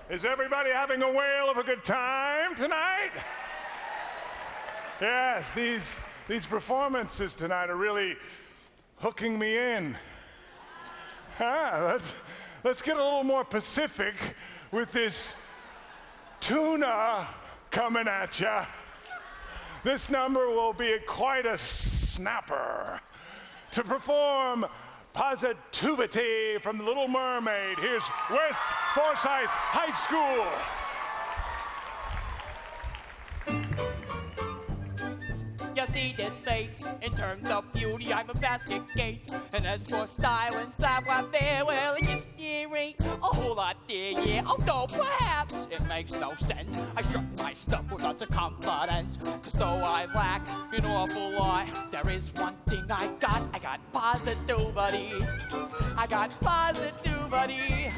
Is everybody having a whale of a good time tonight? Yes, these performances tonight are really hooking me in. Let's get a little more Pacific with this tuna coming at ya. This number will be quite a snapper. To perform Positivity from The Little Mermaid, here's West Forsyth High School. You see this place. In terms of beauty, I'm a basket case. And as for style and savoir-faire, well, it just there ain't a whole lot there, yeah. Although perhaps it makes no sense. I struck my stuff with lots of confidence. Cause though I lack an awful lot, there is one thing I got positivity. I got positivity.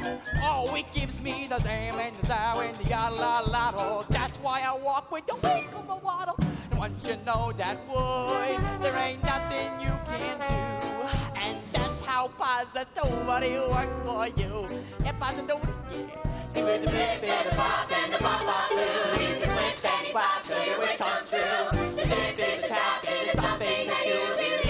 Oh, it gives me the same and the thou and the la. That's why I walk with the wink of a waddle. And once you know that, boy, there ain't nothing you can do. And that's how positivity works for you. Yeah, positivity, yeah. See with the bit, the pop, and the pop, blue. You can flip any pop till your wish comes true. The dip is a tap, it is something that you believe.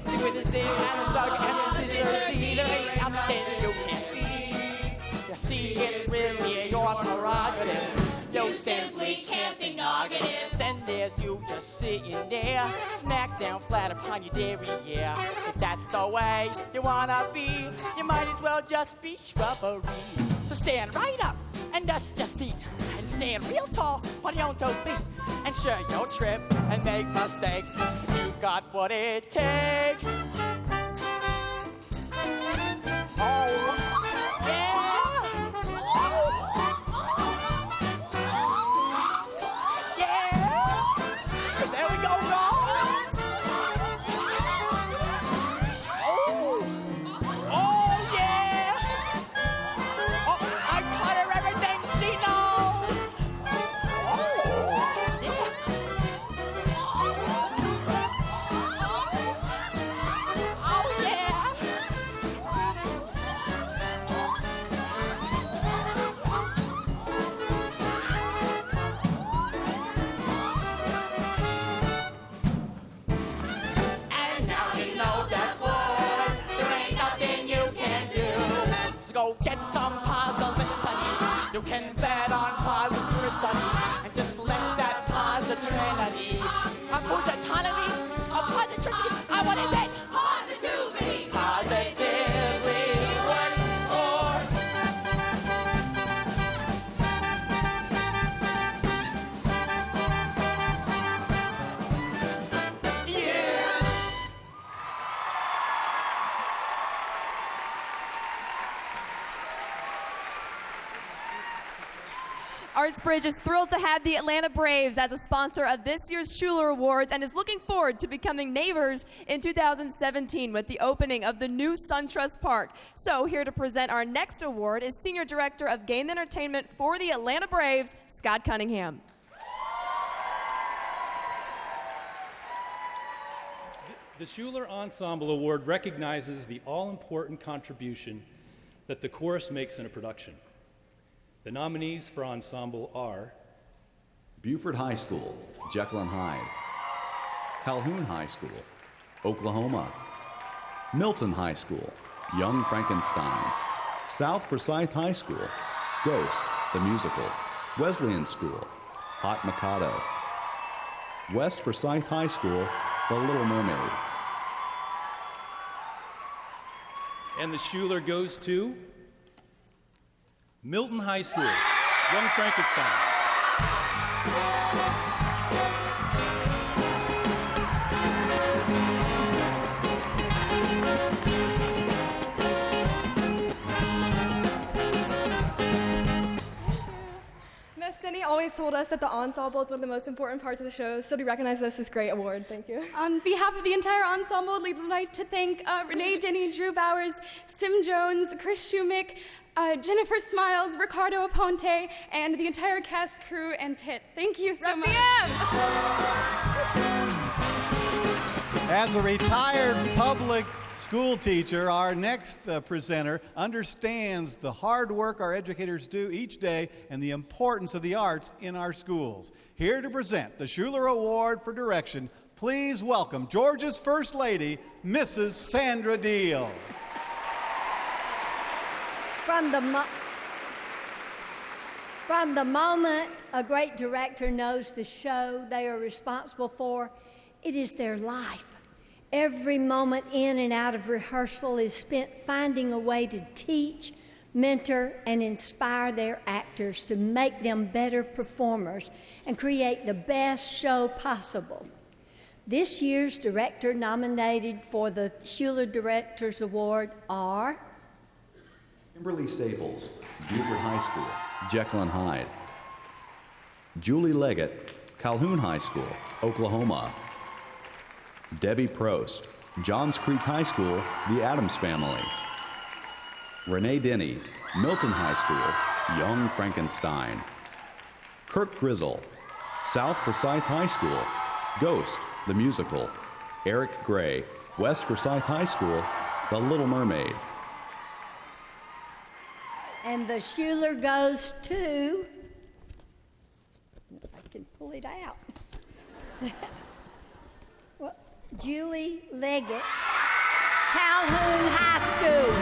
See with the sing and the song and the see, there ain't nothing you can't be. You see, it's really your prerogative. You simply can't be negative. Then there's you just sitting there, smack down flat upon your derriere. If that's the way you wanna be, you might as well just be shrubbery. So stand right up and dust your seat, and stand real tall on your own 2 feet, and share your trip and make mistakes. You've got what it takes. Oh, yeah. Go get some positivity. You can bet on positivity and just let that positivity. Positivity? What is it? Positivity. Positively work for. Yeah. Artsbridge is thrilled to have the Atlanta Braves as a sponsor of this year's Schuler Awards and is looking forward to becoming neighbors in 2017 with the opening of the new SunTrust Park. So here to present our next award is Senior Director of Game Entertainment for the Atlanta Braves, Scott Cunningham. The Schuler Ensemble Award recognizes the all-important contribution that the chorus makes in a production. The nominees for ensemble are Buford High School, Jekyll and Hyde. Calhoun High School, Oklahoma. Milton High School, Young Frankenstein. South Forsyth High School, Ghost, the Musical. Wesleyan School, Hot Mikado. West Forsyth High School, The Little Mermaid. And the Schuler goes to Milton High School, Young Frankenstein. Miss Cindy always told us that the ensemble is one of the most important parts of the show, so we recognize this great award. Thank you. On behalf of the entire ensemble, we'd like to thank Renee Denny, Drew Bowers, Sim Jones, Chris Shumick, Jennifer Smiles, Ricardo Aponte, and the entire cast, crew, and pit. Thank you so much. As a retired public school teacher, our next presenter understands the hard work our educators do each day and the importance of the arts in our schools. Here to present the Schuler Award for Direction, please welcome Georgia's First Lady, Mrs. Sandra Deal. From the moment a great director knows the show they are responsible for, it is their life. Every moment in and out of rehearsal is spent finding a way to teach, mentor, and inspire their actors to make them better performers and create the best show possible. This year's director nominated for the Schuler Directors Award are Kimberly Staples, Buford High School, Jekyll and Hyde. Julie Leggett, Calhoun High School, Oklahoma. Debbie Prost, Johns Creek High School, the Addams Family. Renee Denny, Milton High School, Young Frankenstein. Kirk Grizzle, South Forsyth High School, Ghost, the Musical. Eric Gray, West Forsyth High School, The Little Mermaid. And the Schuler goes to, if I can pull it out, well, Julie Leggett, Calhoun High School.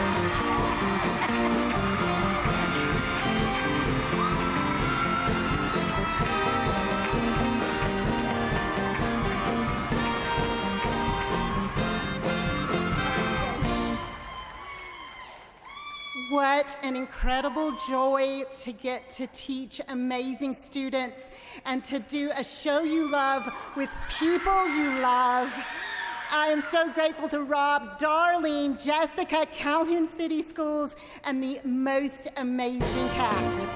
What an incredible joy to get to teach amazing students and to do a show you love with people you love. I am so grateful to Rob, Darlene, Jessica, Calhoun City Schools, and the most amazing cast.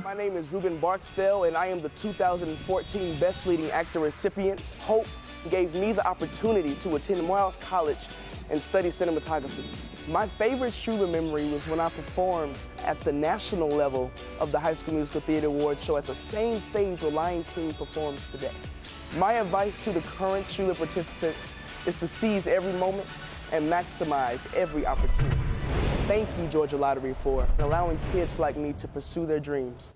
My name is Ruben Barksdale, and I am the 2014 Best Leading Actor recipient. Hope gave me the opportunity to attend Morehouse College and study cinematography. My favorite Schuler memory was when I performed at the national level of the High School Musical Theater Awards show at the same stage where Lion King performs today. My advice to the current Schuler participants is to seize every moment and maximize every opportunity. Thank you, Georgia Lottery, for allowing kids like me to pursue their dreams.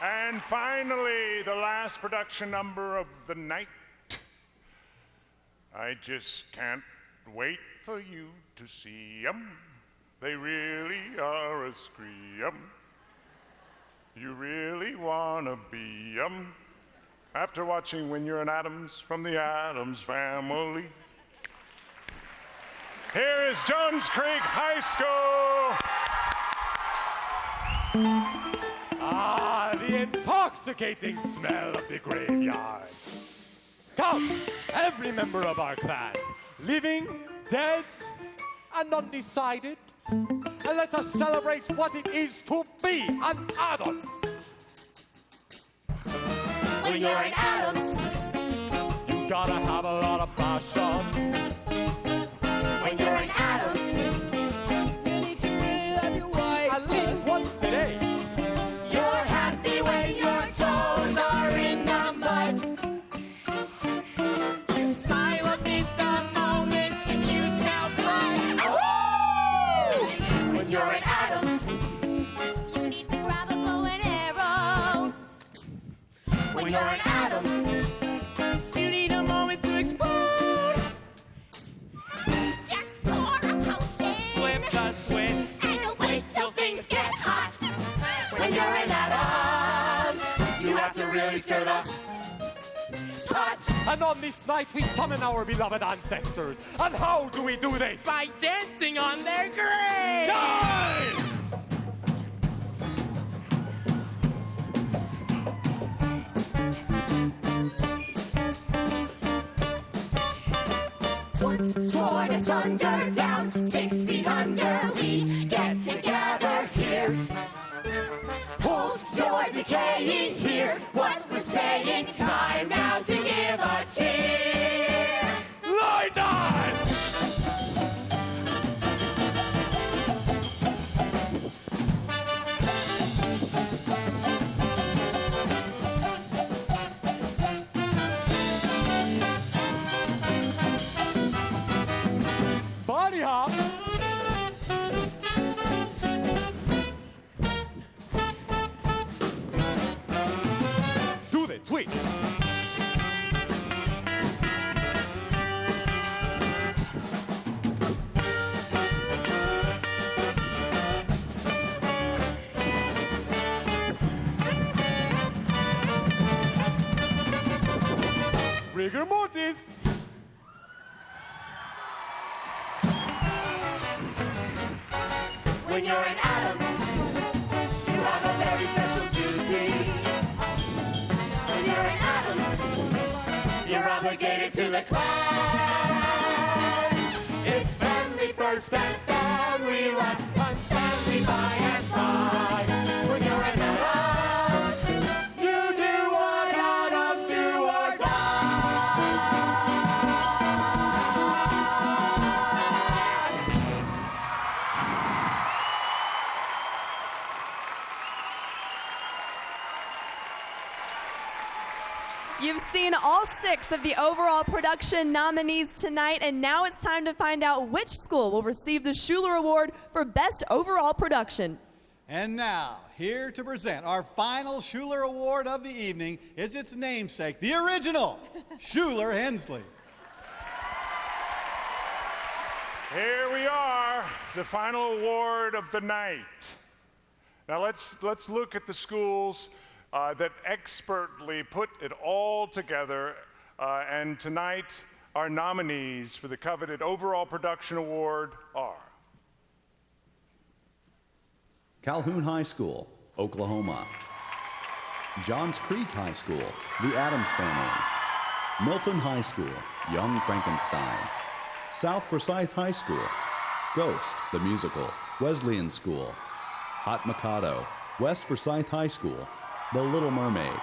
And finally, the last production number of the night. I just can't wait for you to see 'em. They really are a scream. You really wanna be 'em. After watching When You're an Addams from the Addams Family. Here is Johns Creek High School. Ah, the intoxicating smell of the graveyard. Come, every member of our clan, living, dead, and undecided, and let us celebrate what it is to be an Addams. When you're an Addams, you gotta have a lot of passion. When you're an Addams, you need to really love your wife. At least once a day. You're happy when your toes are in the mud. You smile up in the moment and you smell blood. Oh! When you're an Addams, you need to grab a bow and arrow. When you're an Addams, you need a moment to explode. Just pour a potion. Flip the switch. And wait till things get hot. When you're an Addams, you have to really stir the pot. And on this night we summon our beloved ancestors. And how do we do this? By dancing on their graves! Die! Once toward us under, down 6 feet under, we get together here. Hold your decaying, hear what we're saying. Time now to give a cheer. Lie down! Body hop! Do the twist! Rigor mortis! When you're an Addams, you have a very special you're in Adams, you're obligated to the clan. It's family first and family last, and family by and by. When you're in Adams, you do what Adams do or die. You've seen all 6 of the overall production nominees tonight, and now it's time to find out which school will receive the Schuler Award for Best Overall Production. And now, here to present our final Schuler Award of the evening is its namesake, the original, Schuler Hensley. Here we are, the final award of the night. Now let's look at the schools that expertly put it all together, and tonight our nominees for the coveted Overall Production Award are Calhoun High School, Oklahoma. Johns Creek High School, the Addams Family. Milton High School, Young Frankenstein. South Forsyth High School, Ghost, the Musical. Wesleyan School, Hot Mikado. West Forsyth High School, The Little Mermaid.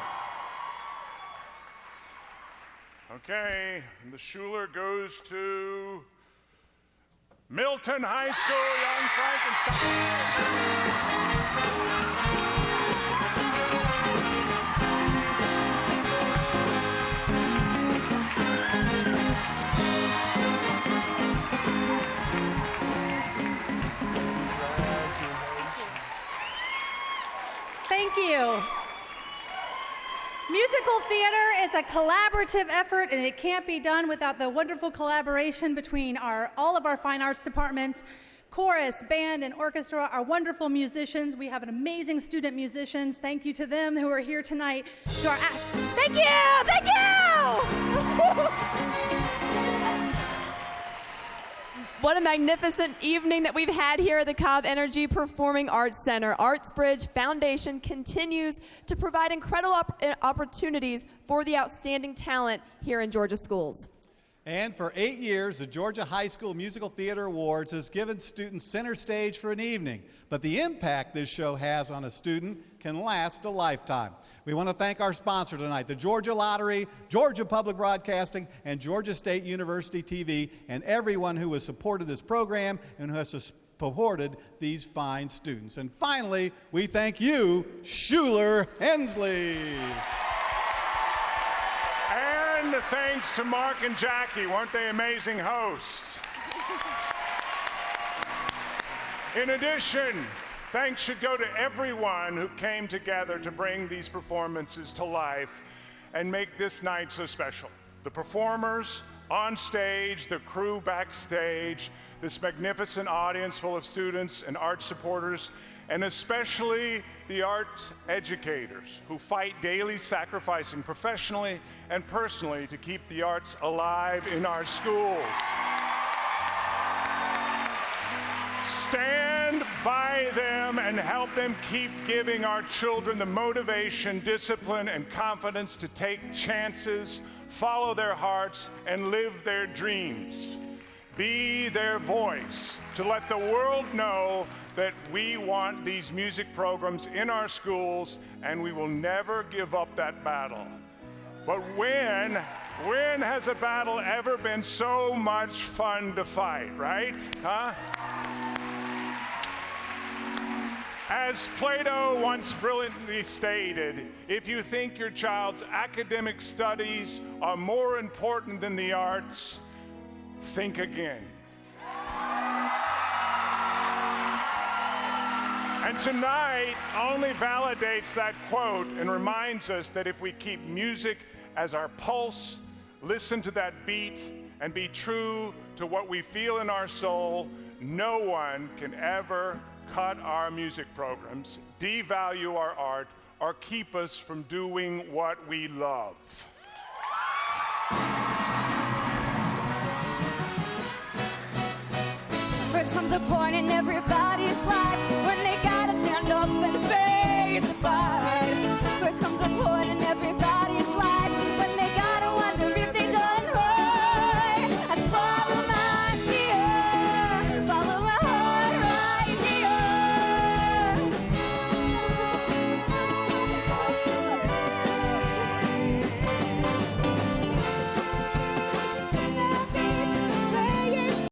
Okay, and the Schuler goes to Milton High School, Young Thank you. Musical theater is a collaborative effort, and it can't be done without the wonderful collaboration between all of our fine arts departments, chorus, band, and orchestra, our wonderful musicians. We have an amazing student musicians. Thank you to them who are here tonight. Thank you! Thank you! What a magnificent evening that we've had here at the Cobb Energy Performing Arts Center. ArtsBridge Foundation continues to provide incredible opportunities for the outstanding talent here in Georgia schools. And for 8 years, the Georgia High School Musical Theater Awards has given students center stage for an evening. But the impact this show has on a student can last a lifetime. We want to thank our sponsor tonight, the Georgia Lottery, Georgia Public Broadcasting, and Georgia State University TV, and everyone who has supported this program and who has supported these fine students. And finally, we thank you, Schuler Hensley. And thanks to Mark and Jackie. Weren't they amazing hosts? In addition, thanks should go to everyone who came together to bring these performances to life and make this night so special. The performers on stage, the crew backstage, this magnificent audience full of students and art supporters, and especially the arts educators who fight daily, sacrificing professionally and personally to keep the arts alive in our schools. Stand by them and help them keep giving our children the motivation, discipline, and confidence to take chances, follow their hearts, and live their dreams. Be their voice to let the world know that we want these music programs in our schools, and we will never give up that battle. But when has a battle ever been so much fun to fight, right? Huh? As Plato once brilliantly stated, if you think your child's academic studies are more important than the arts, think again. And tonight only validates that quote and reminds us that if we keep music as our pulse, listen to that beat, and be true to what we feel in our soul, no one can ever cut our music programs, devalue our art, or keep us from doing what we love. First comes a point in everybody's life when they gotta stand up and face the fight. First comes the poet and everybody's like